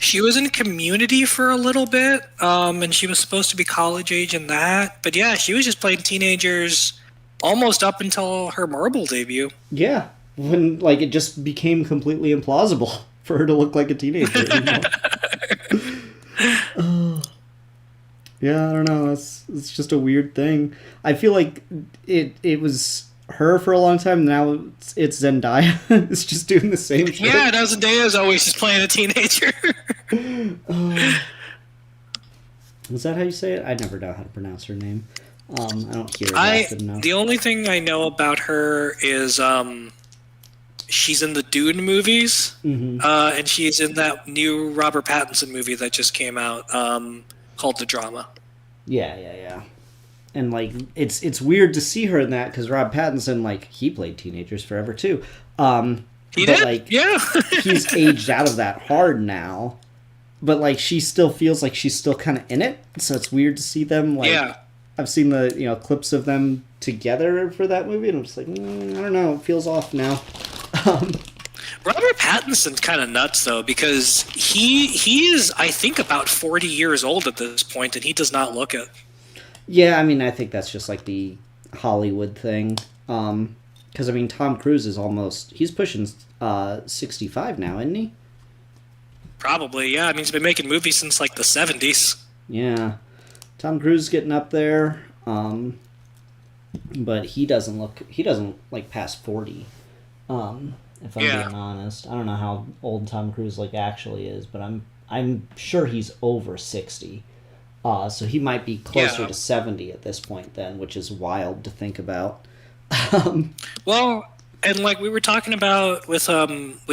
She was in Community for a little bit, and she was supposed to be college age in that. But yeah, she was just playing teenagers almost up until her Marble debut. Yeah, when like it just became completely implausible for her to look like a teenager. You know? Yeah, I don't know. It's just a weird thing. I feel like it was her for a long time. Now it's Zendaya. It's just doing the same thing. Yeah, now Zendaya's always just playing a teenager. Is that how you say it? I never know how to pronounce her name. I don't hear it often enough. The only thing I know about her is she's in the Dune movies, and she's in that new Robert Pattinson movie that just came out called The Drama. Yeah. And like it's weird to see her in that because Rob Pattinson, like, he played teenagers forever too. He did? Like, yeah. he's aged out of that hard now. But like she still feels like she's still kind of in it, so it's weird to see them. Like, yeah. I've seen the clips of them together for that movie, and I'm just like, I don't know, it feels off now. Robert Pattinson's kind of nuts though, because he is, I think, about 40 years old at this point, and he does not look it. Yeah, I mean, I think that's just like the Hollywood thing. Because I mean, Tom Cruise is he's pushing 65 now, isn't he? Probably, yeah. I mean, he's been making movies since like the 70s. Yeah, Tom Cruise is getting up there, but he doesn't look like past 40. if I'm being honest. I don't know how old Tom Cruise actually is, but I'm sure he's over 60. So he might be closer to 70 at this point then, which is wild to think about. Well, and we were talking about with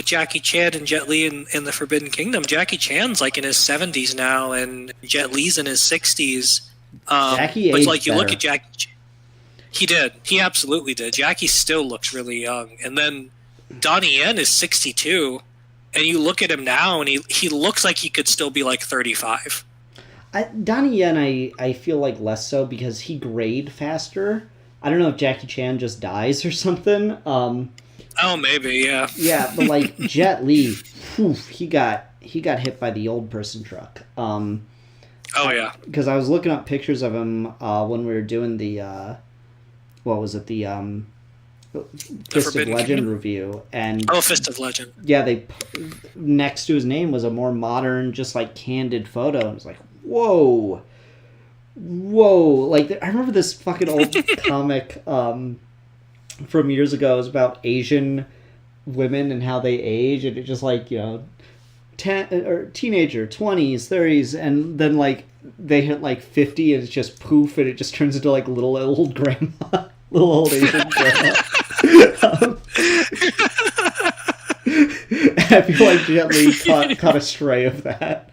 Jackie Chan and Jet Li in the Forbidden Kingdom, Jackie Chan's in his 70s now, and Jet Li's in his 60s. Jackie aged better. You look at Jackie, he did. He absolutely did. Jackie still looks really young, and then Donnie Yen is 62, and you look at him now, and he looks like he could still be 35. Donnie Yen, I feel less so because he grayed faster. I don't know if Jackie Chan just dies or something. Oh, maybe, yeah. Yeah, but Jet Li, he got hit by the old person truck. Oh yeah. Because I was looking up pictures of him when we were doing the what was it, the Fist of Legend review, and Fist of Legend. Yeah, they next to his name was a more modern, just candid photo, and it's whoa. I remember this fucking old comic from years ago. It was about Asian women and how they age, and it just teenager, 20s, 30s, and then they hit 50 and it's just poof, and it just turns into little old grandma, little old Asian grandma. I feel Jet Li caught a stray of that.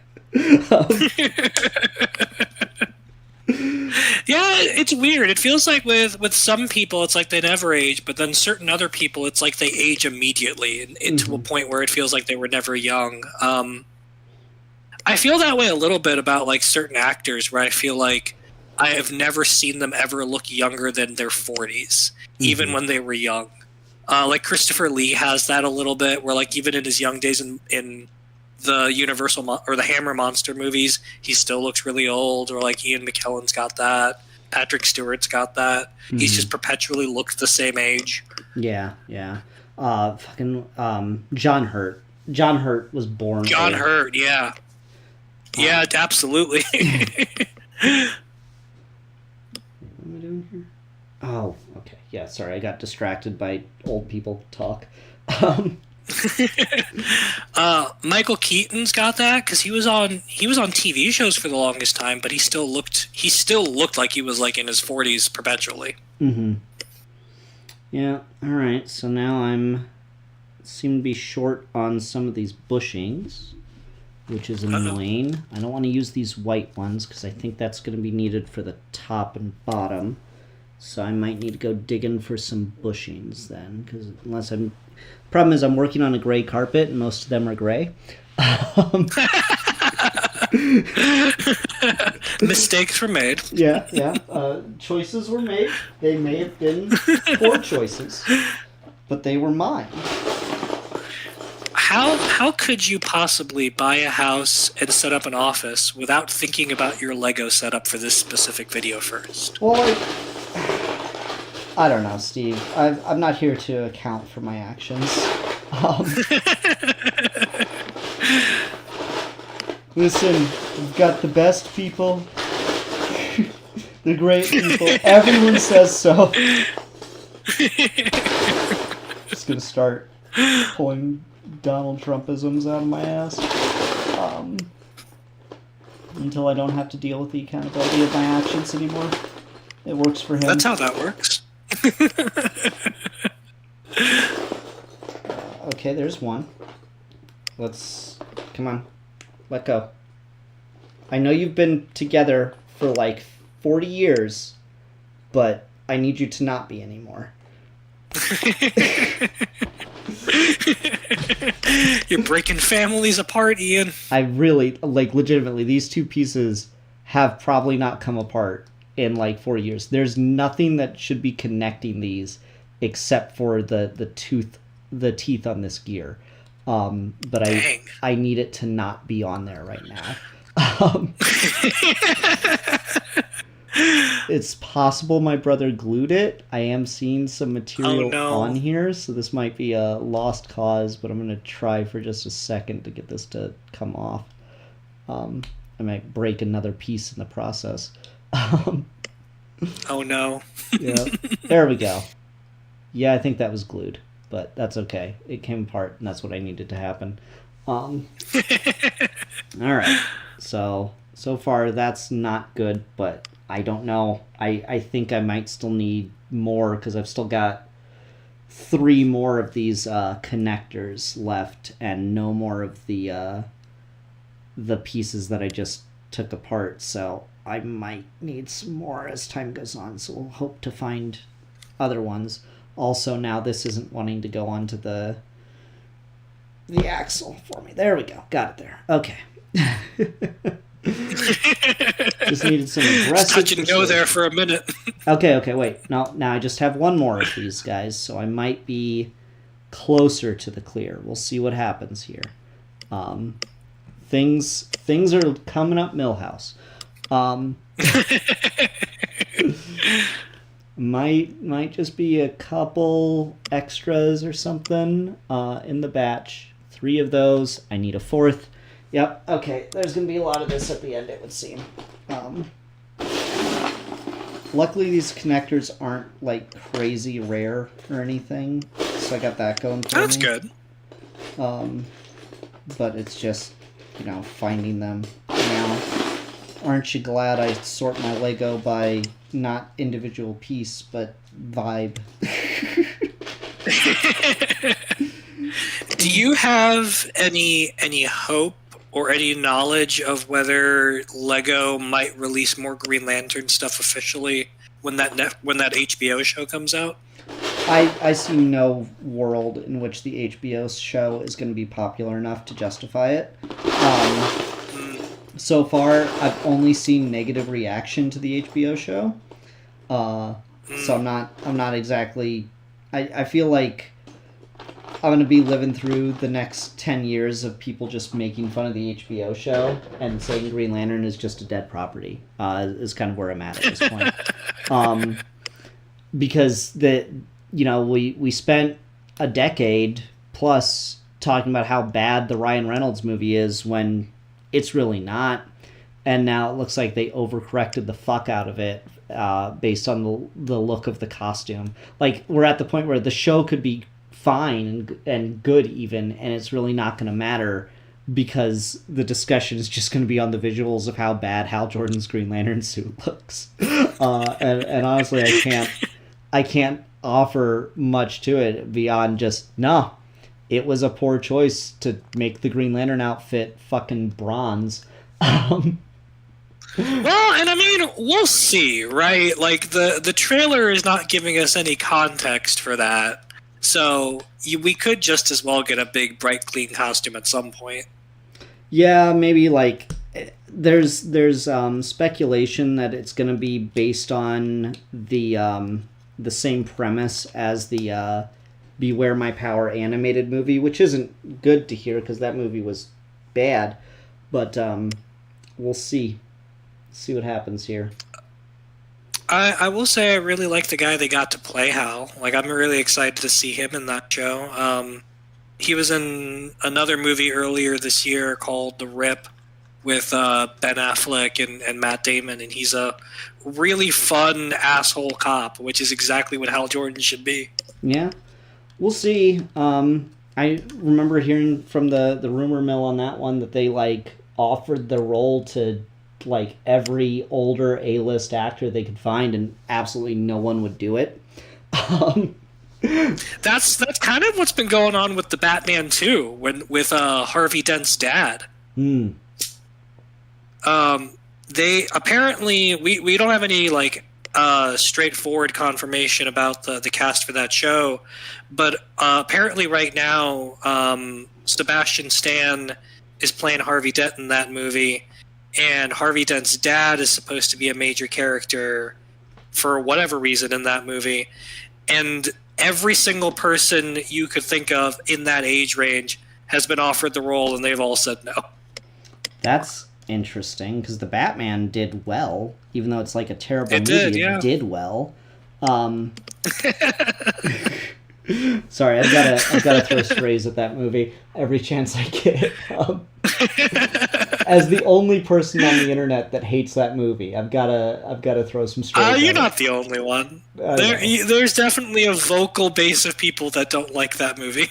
Yeah, it's weird. It feels with some people, it's they never age, but then certain other people, it's they age immediately and to a point where it feels like they were never young. I feel that way a little bit about certain actors, where I feel I have never seen them ever look younger than their 40s, even when they were young. Christopher Lee has that a little bit, where even in his young days in the Universal or the Hammer Monster movies, he still looks really old, or Ian McKellen's got that. Patrick Stewart's got that. He's just perpetually looked the same age. Yeah. John Hurt. John Hurt was born. John Hurt, yeah. Yeah, absolutely. What am I doing here? Oh, okay. Yeah, sorry, I got distracted by old people talk. Michael Keaton's got that because he was on TV shows for the longest time, but he still looked like he was in his 40s perpetually. Yeah. All right. So now seem to be short on some of these bushings, which is annoying. I don't want to use these white ones because I think that's going to be needed for the top and bottom. So I might need to go digging for some bushings then, because problem is I'm working on a gray carpet and most of them are gray. Mistakes were made. Yeah. Choices were made. They may have been poor choices, but they were mine. How could you possibly buy a house and set up an office without thinking about your Lego setup for this specific video first? Well, I don't know, Steve. I'm not here to account for my actions. Listen, we've got the best people. The great people. Everyone says so. Just gonna start pulling Donald Trumpisms out of my ass. Until I don't have to deal with the accountability of my actions anymore. It works for him. That's how that works. Okay, there's one. Come on. Let go. I know you've been together for 40 years, but I need you to not be anymore. You're breaking families apart, Ian. I really, legitimately, these two pieces have probably not come apart in 4 years. There's nothing that should be connecting these except for the teeth on this gear. But Dang. I need it to not be on there right now. It's possible my brother glued it. I am seeing some material on here, so this might be a lost cause, but I'm going to try for just a second to get this to come off. I might break another piece in the process. Oh no. Yeah, there we go. Yeah, I think that was glued. but that's okay. It came apart, and that's what I needed to happen. All right. So far that's not good, but I don't know. I think I might still need more because I've still got 3 more of these connectors left, and no more of the pieces that I just took apart. So I might need some more as time goes on. So we'll hope to find other ones. Also, now this isn't wanting to go onto the axle for me. There we go. Got it there. Okay. Just needed some aggressive. Touch and go there for a minute. Okay, wait. Now I just have 1 more of these guys, so I might be closer to the clear. We'll see what happens here. Things are coming up Millhouse. Might just be a couple extras or something in the batch. 3 of those. I need a 4th. Yep. Okay. There's gonna be a lot of this at the end, it would seem. Luckily, these connectors aren't like crazy rare or anything, so I got that going for me. That's good. But it's just, finding them now. Aren't you glad I sort my Lego by not individual piece, but vibe? Do you have any hope or any knowledge of whether Lego might release more Green Lantern stuff officially when that HBO show comes out? I see no world in which the HBO show is going to be popular enough to justify it. So far, I've only seen negative reaction to the HBO show. So I'm not exactly. I feel like I'm going to be living through the next 10 years of people just making fun of the HBO show and saying Green Lantern is just a dead property, is kind of where I'm at this point. Because we spent a decade plus talking about how bad the Ryan Reynolds movie is when it's really not. And now it looks like they overcorrected the fuck out of it based on the look of the costume. Like, we're at the point where the show could be fine and good even, and it's really not going to matter because the discussion is just going to be on the visuals of how bad Hal Jordan's Green Lantern suit looks. And honestly, I can't offer much to it beyond just, no, it was a poor choice to make the Green Lantern outfit fucking bronze. Well, and I mean, we'll see, right? Like, the trailer is not giving us any context for that. So we could just as well get a big, bright, clean costume at some point. Yeah, maybe like there's speculation that it's going to be based on the same premise as the Beware My Power animated movie, which isn't good to hear because that movie was bad. But we'll see what happens here. I will say I really like the guy they got to play Hal. Like, I'm really excited to see him in that show. He was in another movie earlier this year called The Rip with Ben Affleck and Matt Damon, and he's a really fun asshole cop, which is exactly what Hal Jordan should be. Yeah, we'll see. I remember hearing from the rumor mill on that one that they offered the role to every older A-list actor they could find, and absolutely no one would do it. That's kind of what's been going on with the Batman too, with Harvey Dent's dad. They apparently we don't have any straightforward confirmation about the cast for that show, but apparently right now Sebastian Stan is playing Harvey Dent in that movie. And Harvey Dent's dad is supposed to be a major character for whatever reason in that movie. And every single person you could think of in that age range has been offered the role, and they've all said no. That's interesting, because the Batman did well, even though it's a terrible movie. It did well. Sorry, I've got to throw strays at that movie every chance I get. As the only person on the internet that hates that movie, I've gotta throw some straight. You're not the only one. There's definitely a vocal base of people that don't like that movie.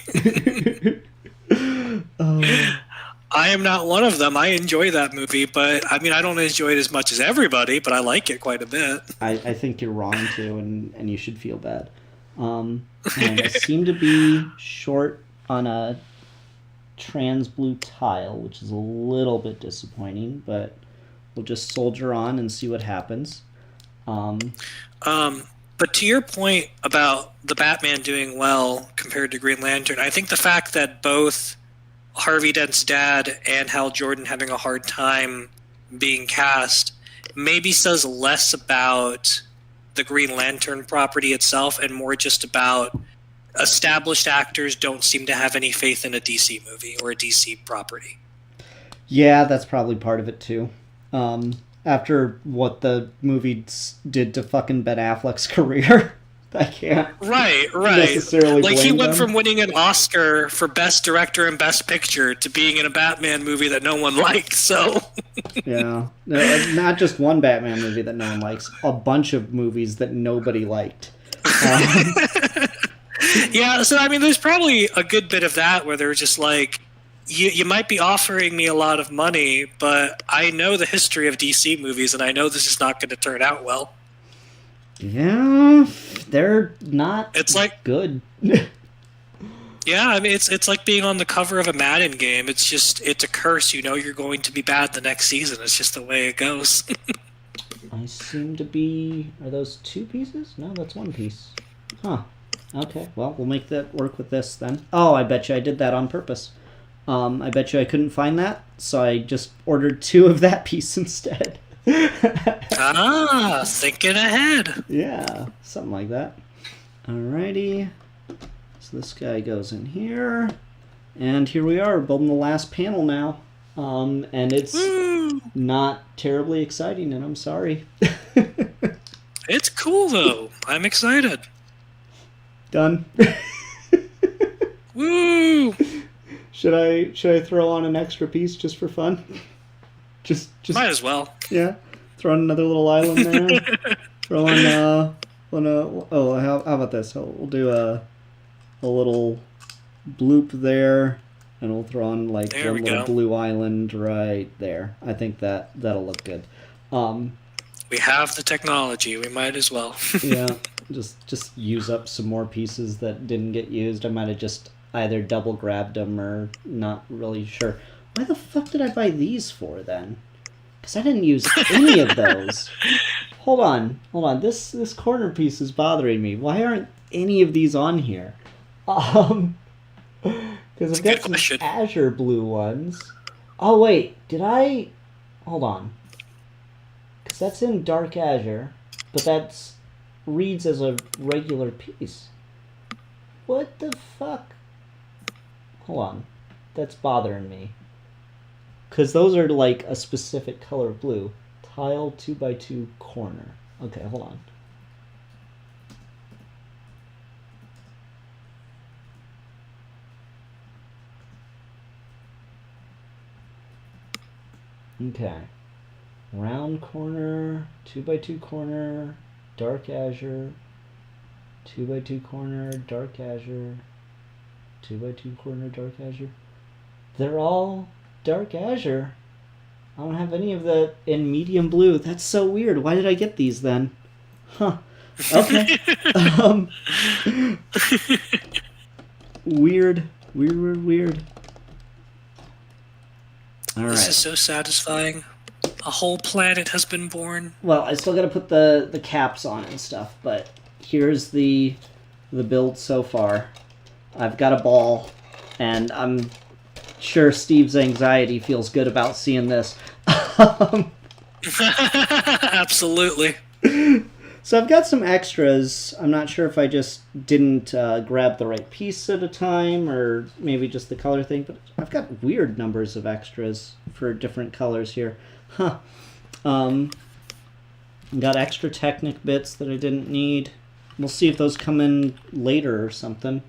I am not one of them. I enjoy that movie, but I mean, I don't enjoy it as much as everybody, but I like it quite a bit. I think you're wrong too, and you should feel bad. And I seem to be short on a trans blue tile, which is a little bit disappointing, but we'll just soldier on and see what happens. But to your point about the Batman doing well compared to Green Lantern, I think the fact that both Harvey Dent's dad and Hal Jordan having a hard time being cast maybe says less about the Green Lantern property itself and more just about established actors don't seem to have any faith in a DC movie or a DC property. Yeah, that's probably part of it too. After what the movie did to fucking Ben Affleck's career, I can't right necessarily like blame he went them. from winning an Oscar for Best Director and Best Picture to being in a Batman movie that no one likes. So yeah, not just one Batman movie that no one likes, a bunch of movies that nobody liked. Yeah, so I mean, there's probably a good bit of that where they're just like, you might be offering me a lot of money, but I know the history of DC movies, and I know this is not going to turn out well. Yeah, they're not. It's like good. Yeah, I mean, it's like being on the cover of a Madden game. It's a curse. You know you're going to be bad the next season. It's just the way it goes. I seem to be. Are those two pieces? No, that's one piece. Huh. Okay, well, we'll make that work with this then. Oh, I bet you I did that on purpose. I bet you I couldn't find that, so I just ordered two of that piece instead. Thinking ahead. Yeah, something like that. Alrighty. So this guy goes in here. And here we are, building the last panel now. And it's not terribly exciting, and I'm sorry. It's cool, though. I'm excited. Done. Woo! Should I throw on an extra piece just for fun? Just might as well. Yeah. Throw on another little island there. Throw on how about this? We'll do a little bloop there, and we'll throw on like there one little blue island right there. I think that'll look good. We have the technology. We might as well. Yeah. Just use up some more pieces that didn't get used. I might have just either double grabbed them or not really sure. Why the fuck did I buy these for then? Because I didn't use any of those. Hold on. This corner piece is bothering me. Why aren't any of these on here? Because I've got some azure blue ones. Oh wait, did I? Hold on. Because that's in dark azure, but that's reads as a regular piece. What the fuck? Hold on. That's bothering me. Because those are like a specific color of blue. Tile 2x2 corner. Okay, hold on. Okay. Round corner, 2x2 corner, dark azure, 2x2 corner, dark azure, 2x2 corner, dark azure. They're all dark azure. I don't have any of that in medium blue. That's so weird. Why did I get these then? Huh. Okay. Weird. All right. This is so satisfying. A whole planet has been born. Well, I still got to put the caps on and stuff, but here's the build so far. I've got a ball, and I'm sure Steve's anxiety feels good about seeing this. Absolutely. So I've got some extras. I'm not sure if I just didn't grab the right piece at a time, or maybe just the color thing, but I've got weird numbers of extras for different colors here. Huh. Got extra Technic bits that I didn't need. We'll see if those come in later or something.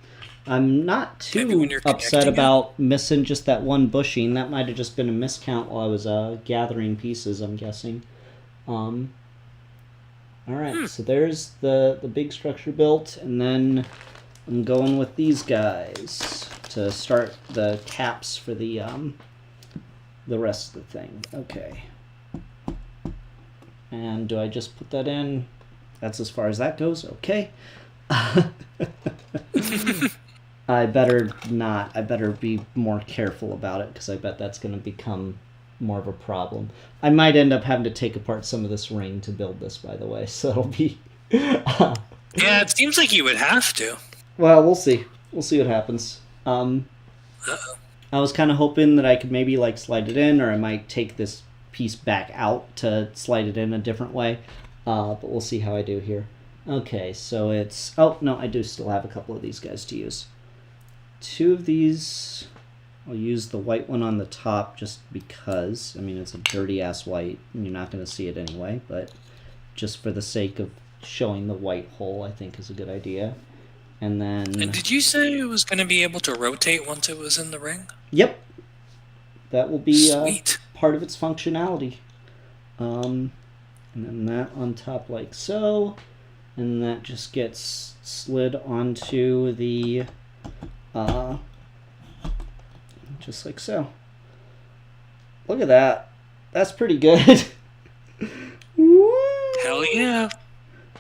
I'm not too upset about missing just that one bushing. That might have just been a miscount while I was gathering pieces, I'm guessing. Alright, so there's the big structure built, and then I'm going with these guys to start the caps for the rest of the thing. Okay. And do I just put that in? That's as far as that goes. Okay. I better not. I better be more careful about it, because I bet that's going to become more of a problem. I might end up having to take apart some of this ring to build this, by the way, so it'll be... Yeah, it seems like you would have to. Well, we'll see. We'll see what happens. I was kind of hoping that I could maybe like slide it in, or I might take this piece back out to slide it in a different way. But we'll see how I do here. Okay, so it's... Oh, no, I do still have a couple of these guys to use. 2 of these... I'll use the white one on the top just because. I mean, it's a dirty-ass white, and you're not going to see it anyway, but just for the sake of showing the white hole, I think is a good idea. And then... And did you say it was going to be able to rotate once it was in the ring? Yep. That will be Sweet. Part of its functionality. And then that on top like so. And that just gets slid onto the... just like so. Look at that. That's pretty good. Hell yeah.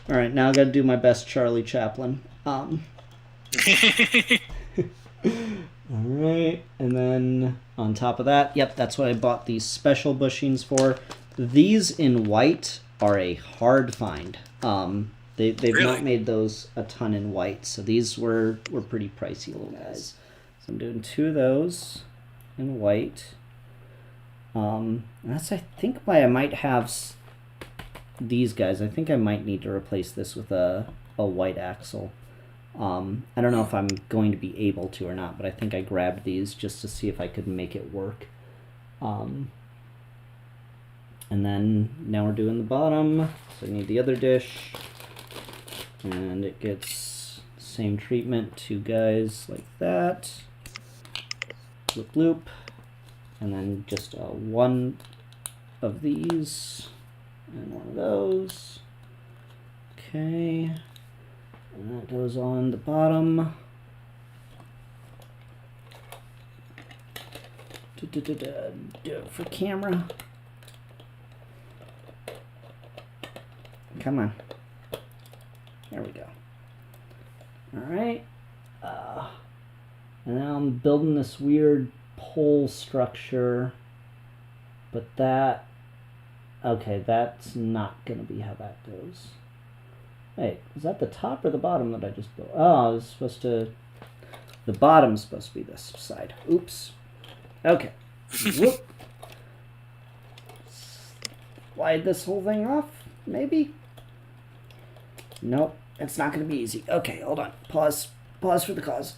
Alright, now I gotta do my best Charlie Chaplin. Alright, and then on top of that, yep, that's what I bought these special bushings for. These in white are a hard find. They've really? not made those a ton in white, so these were pretty pricey little guys. So I'm doing 2 of those in white. That's, I think, why I might have these guys. I think I might need to replace this with a white axle. I don't know if I'm going to be able to or not, but I think I grabbed these just to see if I could make it work. And then now we're doing the bottom. So I need the other dish. And it gets the same treatment. 2 guys like that. Loop loop. And then just 1 of these. And 1 of those. Okay. And that goes on the bottom. Do it for camera. Come on. There we go. Alright. And now I'm building this weird pole structure. But that... Okay, that's not going to be how that goes. Wait, is that the top or the bottom that I just built? Oh, I was supposed to... The bottom's supposed to be this side. Oops. Okay. Whoop. Slide this whole thing off, maybe? Nope, it's not going to be easy. Okay, hold on. Pause. Pause for the cause.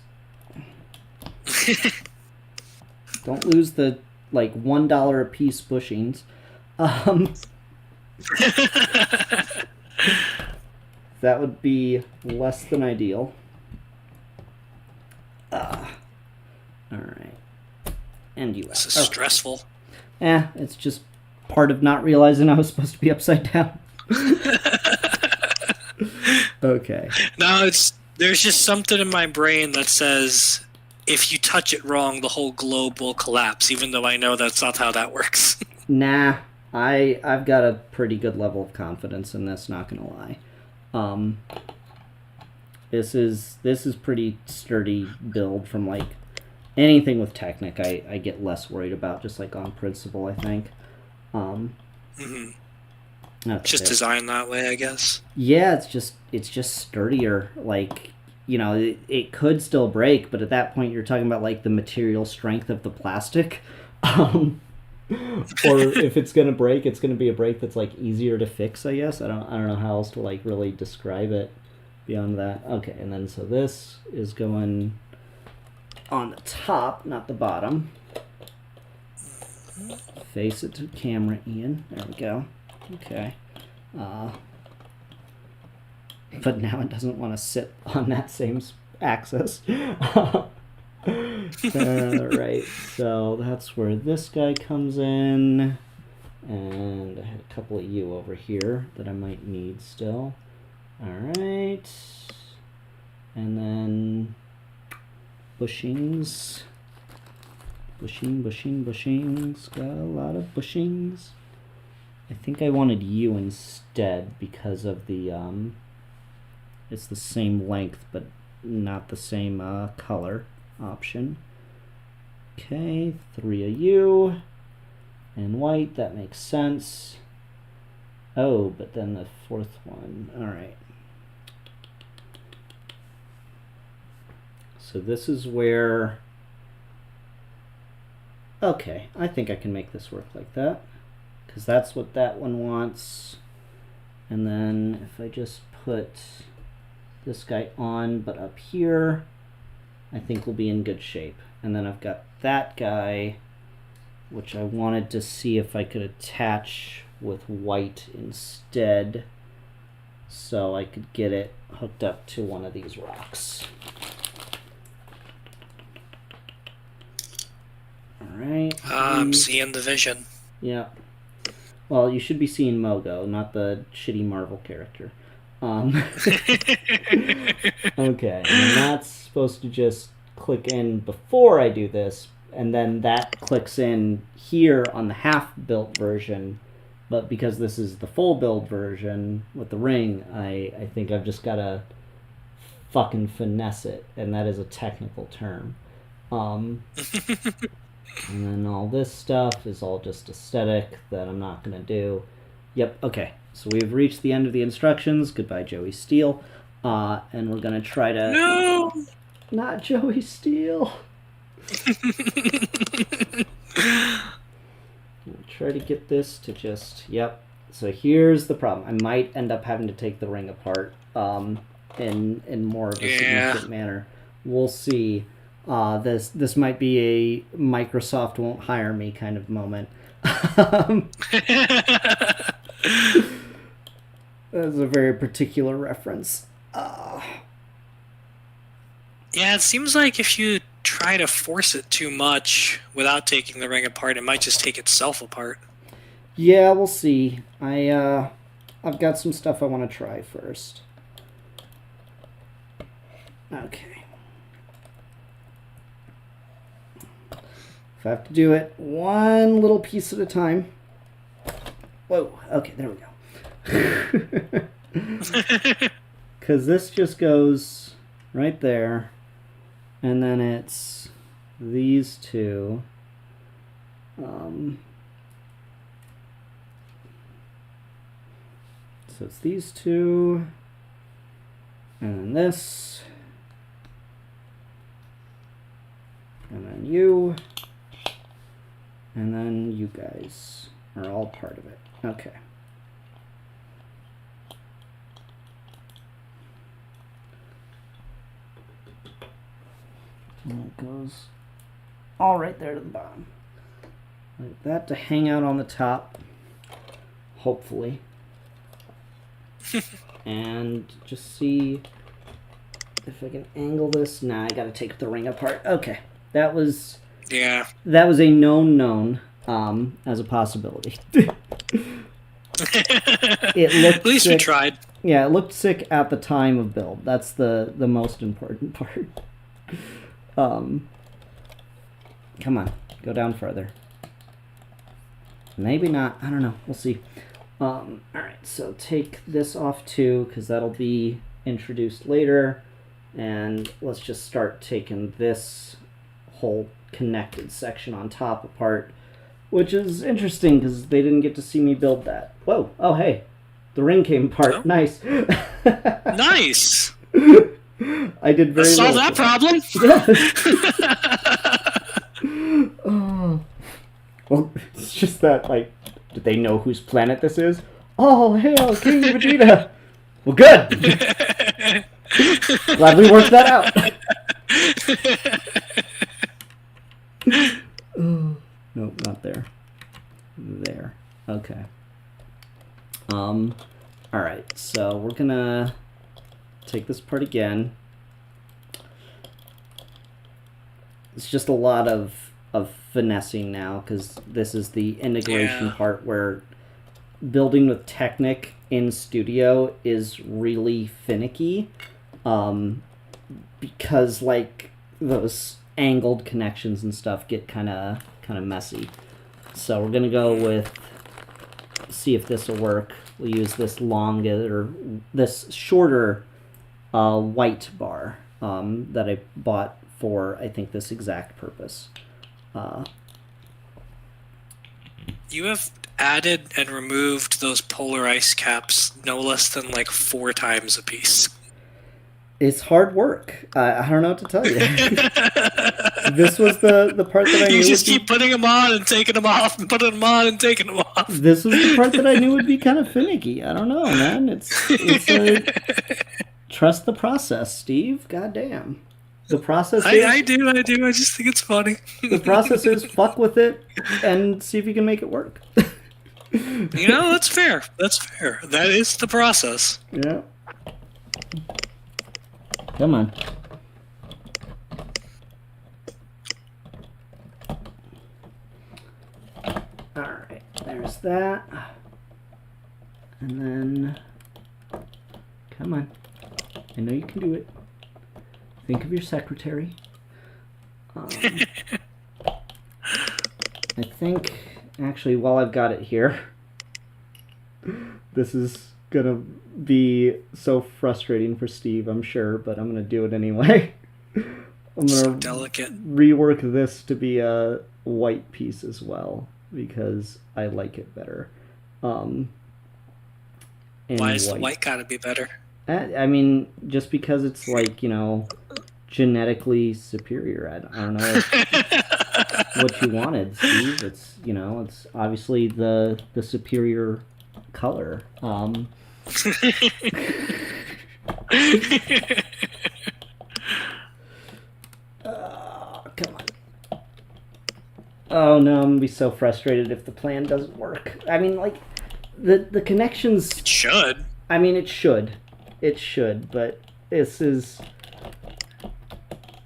Don't lose the, like, $1 a piece bushings. That would be less than ideal. Alright. And you. This is stressful. It's just part of not realizing I was supposed to be upside down. Okay. No, there's just something in my brain that says if you touch it wrong, the whole globe will collapse, even though I know that's not how that works. Nah, I've got a pretty good level of confidence in this, not gonna lie. This is pretty sturdy build from like anything with Technic I get less worried about, just like on principle, I think. Okay. Just designed that way, I guess. Yeah, it's just sturdier. Like, you know, it could still break, but at that point you're talking about like the material strength of the plastic. Or if it's gonna break, it's gonna be a break that's like easier to fix, I guess. I don't know how else to like really describe it beyond that. Okay, and then so this is going on the top, not the bottom. Face it to camera, Ian. There we go. Okay. But now it doesn't want to sit on that same access. Alright, so that's where this guy comes in. And I had a couple of you over here that I might need still. Alright. And then bushings. Bushings. Got a lot of bushings. I think I wanted you instead because of the, it's the same length but not the same color option. Okay, 3 of you. And white, that makes sense. Oh, but then the 4th one. Alright. So this is where... Okay, I think I can make this work like that. Because that's what that one wants. And then if I just put this guy on, but up here, I think we'll be in good shape. And then I've got that guy, which I wanted to see if I could attach with white instead, so I could get it hooked up to one of these rocks. Alright. I'm seeing the vision. Yeah. Well, you should be seeing Mogo, not the shitty Marvel character. Okay, and that's supposed to just click in before I do this, and then that clicks in here on the half-built version, but because this is the full-build version with the ring, I think I've just got to fucking finesse it, and that is a technical term. And then all this stuff is all just aesthetic that I'm not going to do. Yep, okay. So we've reached the end of the instructions. Goodbye, Joey Steele. And we're going to try to... No! Not Joey Steele. We'll try to get this to just... Yep. So here's the problem. I might end up having to take the ring apart in more of a significant manner. We'll see. This might be a Microsoft won't hire me kind of moment. That's a very particular reference. Yeah, it seems like if you try to force it too much without taking the ring apart, it might just take itself apart. Yeah, we'll see. I've got some stuff I want to try first. Okay. If I have to do it one little piece at a time. Whoa, okay, there we go. Because this just goes right there, and then it's these two. So it's these two, and then this, and then you. And then you guys are all part of it. Okay. And it goes all right there to the bottom. Like that to hang out on the top, hopefully. And just see if I can angle this. Nah, I gotta take the ring apart. Okay. That was... Yeah. That was a known as a possibility. It looked at least sick. we tried. Yeah, it looked sick at the time of build. That's the most important part. Come on, go down further. Maybe not. I don't know. We'll see. Alright, so take this off too, because that'll be introduced later. And let's just start taking this whole connected section on top apart, which is interesting because they didn't get to see me build that. Whoa! Oh, hey, the ring came apart. Oh. Nice. Nice. I did very solve well. That problem. Yes. Oh. Well, it's just that, like, did they know whose planet this is? Oh, hail King Vegeta. Well, good. Glad we worked that out. Nope, not there. There. Okay. Alright, so we're gonna take this part again. it's just a lot of finessing now, because this is the integration part where building with Technic in Studio is really finicky, because like those angled connections and stuff get kind of messy. So we're gonna go with, see if this will work. We'll use this this shorter white bar that I bought for, I think, this exact purpose. You have added and removed those polar ice caps no less than like 4 times a piece. It's hard work. I don't know what to tell you. This was the part that I knew. You just keep putting them on and taking them off, and putting them on and taking them off. This was the part that I knew would be kind of finicky. I don't know, man. It's trust the process, Steve. Goddamn. The process is... I do. I just think it's funny. The process is fuck with it and see if you can make it work. You know, that's fair. That's fair. That is the process. Yeah. Come on. Alright, there's that. And then... Come on. I know you can do it. Think of your secretary. I think, actually, while I've got it here, this is gonna be so frustrating for Steve, I'm sure, but I'm gonna do it anyway. I'm gonna so delicate. Rework this to be a white piece as well, because I like it better. Why is the white gotta be better? I mean, just because it's like, you know, genetically superior. I don't know what you wanted, Steve. It's, you know, it's obviously the superior color. Come on. Oh no, I'm gonna be so frustrated if the plan doesn't work. I mean, like, the connections... It should. I mean, it should. It should, but this is...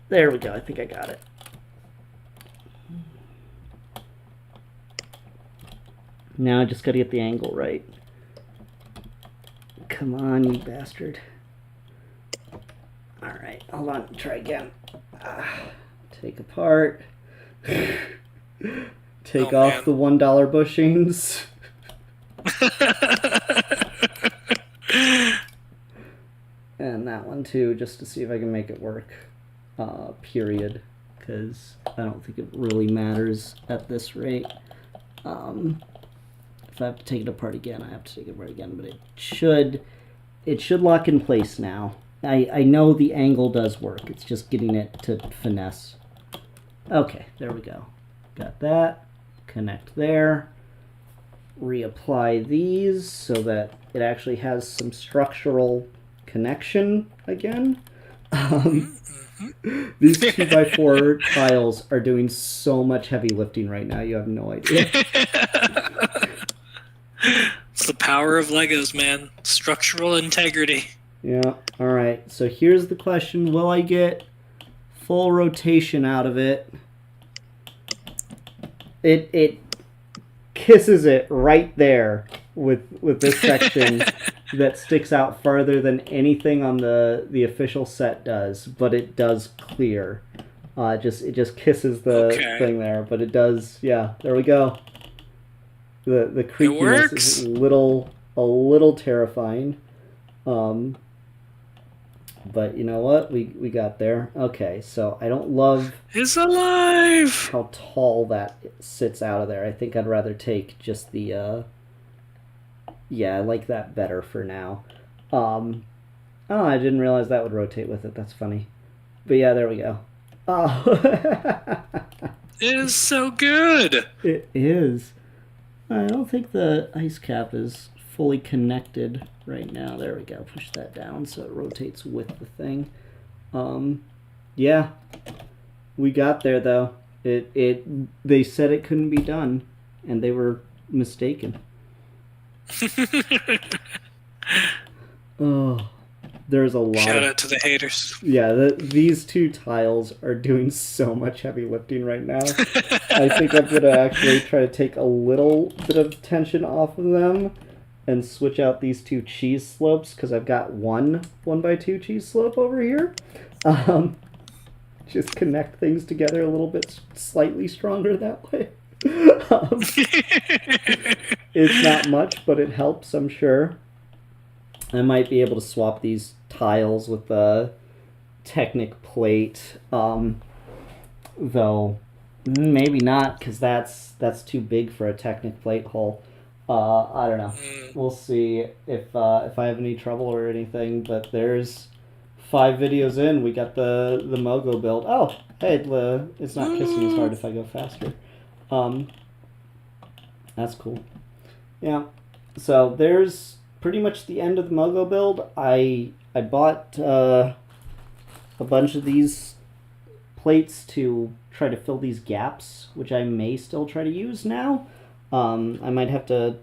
There we go, I think I got it. Now I just gotta get the angle right. Come on, you bastard. Alright, hold on, try again. Take apart. Take off the $1 bushings. And that one too, just to see if I can make it work. Period. Because I don't think it really matters at this rate. If I have to take it apart again, I have to take it apart again. But it should lock in place now. I know the angle does work. It's just getting it to finesse. Okay, there we go. Got that. Connect there. Reapply these so that it actually has some structural connection again. These 2x4 tiles are doing so much heavy lifting right now, you have no idea. It's the power of Legos, man. Structural integrity. Yeah, alright. So here's the question. Will I get full rotation out of it? It kisses it right there with this section that sticks out farther than anything on the official set does, but it does clear. It just kisses the thing there, but it does. Yeah, there we go. The creakiness is a little terrifying. But you know what? We got there. Okay, so I don't love... It's alive! How tall that sits out of there. I think I'd rather take just the... Yeah, I like that better for now. Oh, I didn't realize that would rotate with it. That's funny. But yeah, there we go. Oh. It is so good! It is. I don't think the ice cap is fully connected right now. There we go. Push that down so it rotates with the thing. Yeah. We got there though. They said it couldn't be done, and they were mistaken. Oh. There's a lot Shout of out to the haters. yeah. These two tiles are doing so much heavy lifting right now. I think I'm gonna actually try to take a little bit of tension off of them and switch out these two cheese slopes because I've got one by two cheese slope over here. Um, just connect things together a little bit slightly stronger that way. um, it's not much, but it helps, I'm sure. I might be able to swap these tiles with the Technic plate, though maybe not because that's too big for a Technic plate hole. I don't know. We'll see if I have any trouble or anything. But there's 5 videos in. We got the Mogo build. Oh, hey, it's not kissing as hard if I go faster. That's cool. Yeah. So there's pretty much the end of the Mogo build. I bought a bunch of these plates to try to fill these gaps, which I may still try to use now. I might have to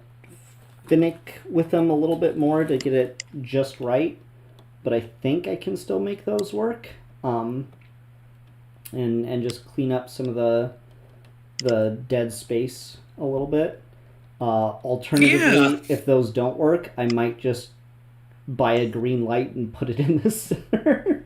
finick with them a little bit more to get it just right, but I think I can still make those work. And just clean up some of the dead space a little bit. Alternatively, if those don't work, I might just buy a green light and put it in the center.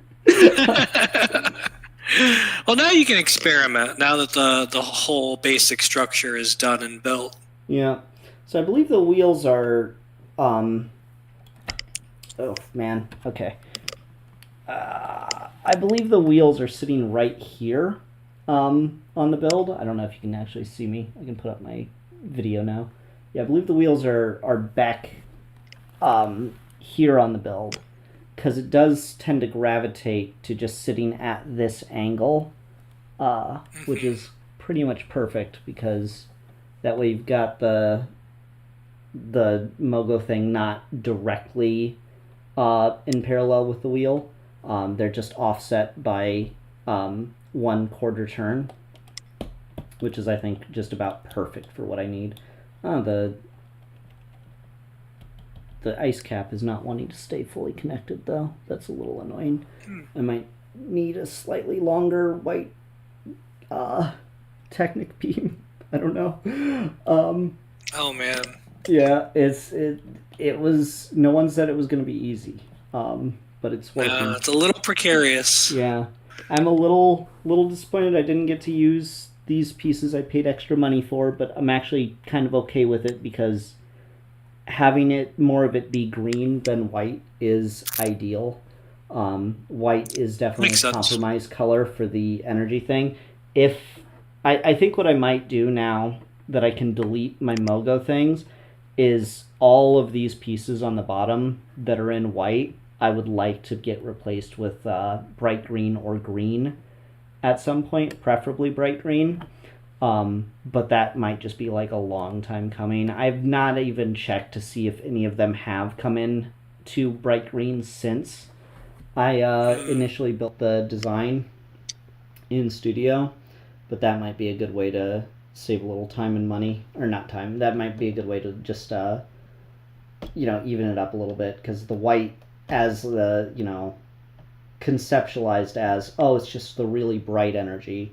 Well, now you can experiment, now that the whole basic structure is done and built. Yeah. So I believe the wheels are... oh, man. Okay. I believe the wheels are sitting right here on the build. I don't know if you can actually see me. I can put up my video now. Yeah, I believe the wheels are back here on the build, because it does tend to gravitate to just sitting at this angle, which is pretty much perfect, because that way you've got the Mogo thing not directly in parallel with the wheel. They're just offset by 1/4 turn, which is, I think, just about perfect for what I need. The ice cap is not wanting to stay fully connected, though. That's a little annoying. I might need a slightly longer white Technic beam. I don't know. Oh man. Yeah, it was. No one said it was going to be easy, but it's working. It's a little precarious. Yeah, I'm a little disappointed I didn't get to use these pieces I paid extra money for, but I'm actually kind of okay with it, because having it more of it be green than white is ideal. White is definitely a compromise color for the energy thing. If I think what I might do now that I can delete my Mogo things is all of these pieces on the bottom that are in white, I would like to get replaced with bright green or green at some point, preferably bright green. But that might just be like a long time coming. I've not even checked to see if any of them have come in to bright green since I initially built the design in studio, but that might be a good way to save a little time and money, or not time. That might be a good way to just even it up a little bit, because the white, as the conceptualized as, oh, it's just the really bright energy,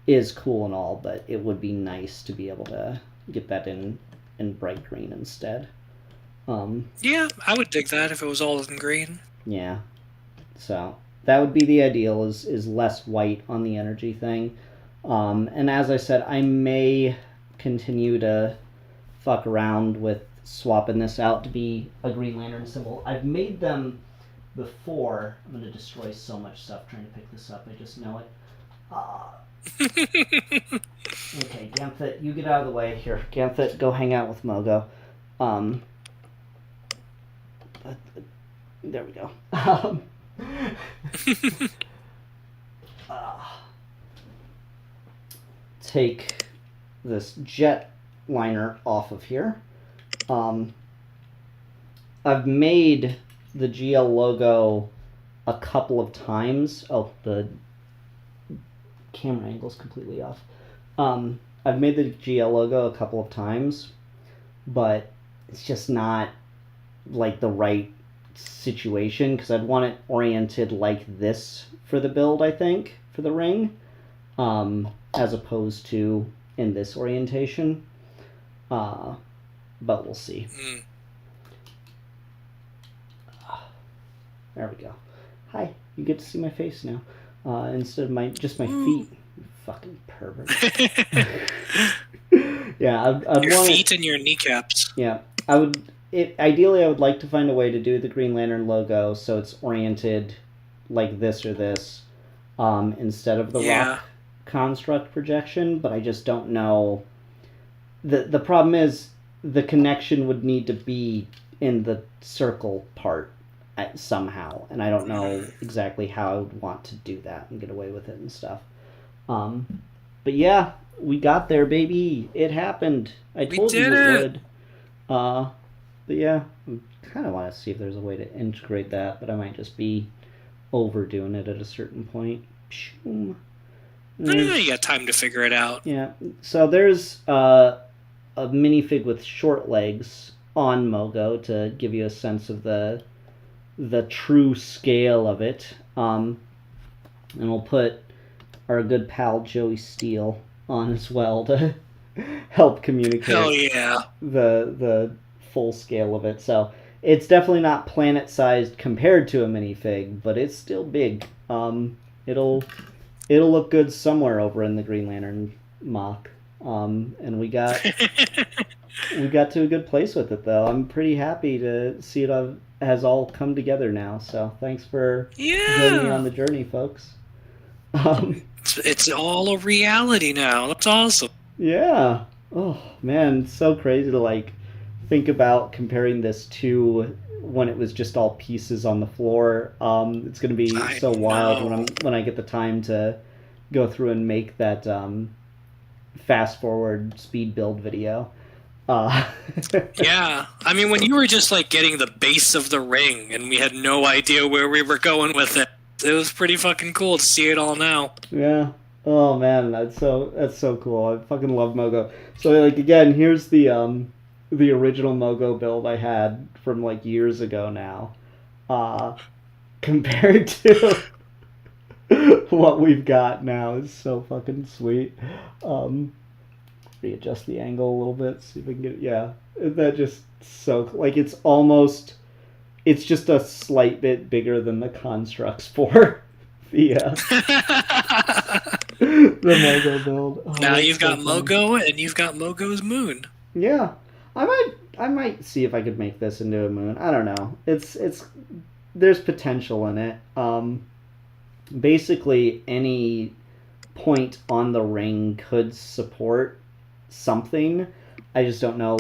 is cool and all, but it would be nice to be able to get that in bright green instead. Yeah, I would dig that if it was all in green. Yeah. So that would be the ideal, is less white on the energy thing. And as I said, I may continue to fuck around with swapping this out to be a Green Lantern symbol. I've made them before. I'm going to destroy so much stuff trying to pick this up. I just know it. Okay, Ganthet, you get out of the way. Here, Ganthet, go hang out with Mogo. There we go. Take this jet liner off of here. I've made the GL logo a couple of times. Oh, the camera angle's completely off. I've made the GL logo a couple of times, but it's just not like the right situation, because I'd want it oriented like this for the build, I think, for the ring, as opposed to in this orientation. But we'll see. There we go. Hi, you get to see my face now, instead of my feet. You fucking pervert. Yeah, I'd your want feet and your kneecaps. Yeah, I would. Ideally, I would like to find a way to do the Green Lantern logo so it's oriented like this or this, instead of the rock construct projection. But I just don't know. The problem is the connection would need to be in the circle part somehow, and I don't know exactly how I would want to do that and get away with it and stuff. But yeah, we got there, baby. It happened. I told you it would. But yeah, I kind of want to see if there's a way to integrate that, but I might just be overdoing it at a certain point. You got time to figure it out. Yeah. So there's a minifig with short legs on Mogo to give you a sense of the true scale of it. And we'll put our good pal Joey Steele on as well to help communicate. Hell yeah. The full scale of it. So it's definitely not planet sized compared to a minifig, but it's still big. It'll look good somewhere over in the Green Lantern mock. And we got to a good place with it, though. I'm pretty happy to see it has all come together now. So thanks for joining me on the journey, folks. It's all a reality now. That's awesome. Yeah. Oh man, it's so crazy to think about comparing this to when it was just all pieces on the floor. It's going to be so wild when I get the time to go through and make that fast forward speed build video. Yeah, I mean, when you were just getting the base of the ring and we had no idea where we were going with it, it was pretty fucking cool to see it all now. Yeah. Oh man, that's so cool. I fucking love Mogo. So again, here's the original Mogo build I had from years ago now, compared to what we've got now. Is so fucking sweet. Readjust the angle a little bit, see if we can get it. Yeah, that just so it's just a slight bit bigger than the constructs for the Mogo build. Oh, now you've got Mogo and you've got Mogo's moon. Yeah, I might see if I could make this into a moon. I don't know. It's there's potential in it. Basically any point on the ring could support something. I just don't know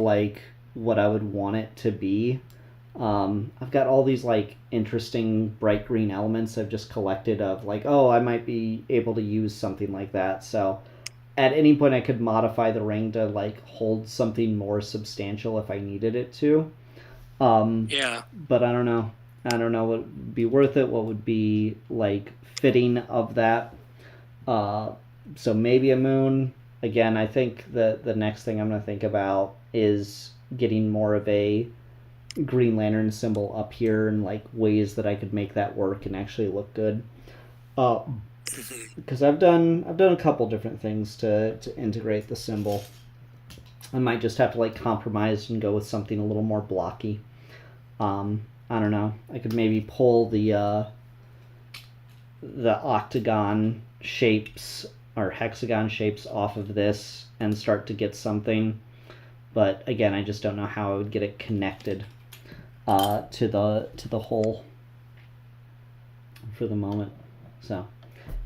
what I would want it to be. I've got all these interesting bright green elements I've just collected of I might be able to use something like that. So at any point I could modify the ring to hold something more substantial if I needed it to. Yeah. But I don't know. I don't know what would be worth it, what would be fitting of that. So maybe a moon. Again, I think the next thing I'm going to think about is getting more of a Green Lantern symbol up here and ways that I could make that work and actually look good. Because I've done a couple different things to integrate the symbol. I might just have to compromise and go with something a little more blocky. I don't know. I could maybe pull the octagon shapes or hexagon shapes off of this and start to get something. But again, I just don't know how I would get it connected to the whole for the moment. So,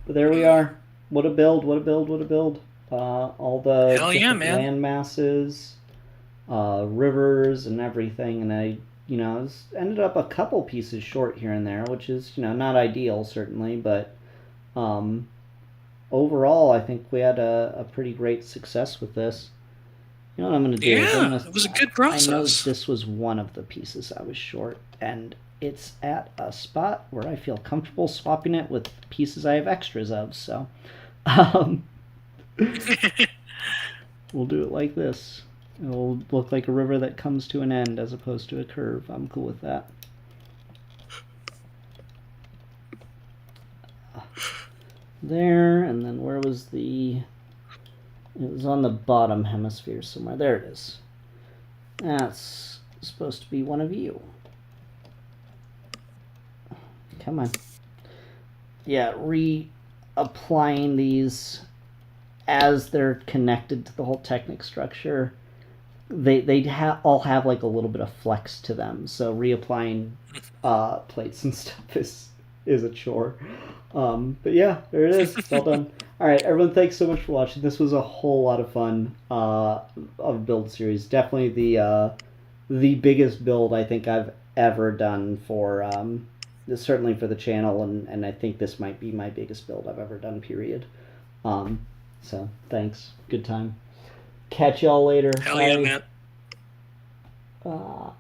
but there we are. What a build! What a build! What a build! All the land masses, rivers, and everything, and I ended up a couple pieces short here and there, which is not ideal certainly, but overall I think we had a pretty great success with this. You know what I'm going to do? Yeah, it was a good process. I know this was one of the pieces I was short, and it's at a spot where I feel comfortable swapping it with pieces I have extras of, so we'll do it like this. It'll look like a river that comes to an end as opposed to a curve. I'm cool with that. there, and then where was the... It was on the bottom hemisphere somewhere. There it is. That's supposed to be one of you. Come on. Yeah, reapplying these as they're connected to the whole Technic structure. They all have like a little bit of flex to them, so reapplying plates and stuff is a chore. But yeah, there it is. It's all done. All right, everyone, thanks so much for watching. This was a whole lot of fun of build series. Definitely the biggest build I think I've ever done for certainly for the channel, and I think this might be my biggest build I've ever done. Period. So thanks. Good time. Catch y'all later. Hell yeah, man. Uh,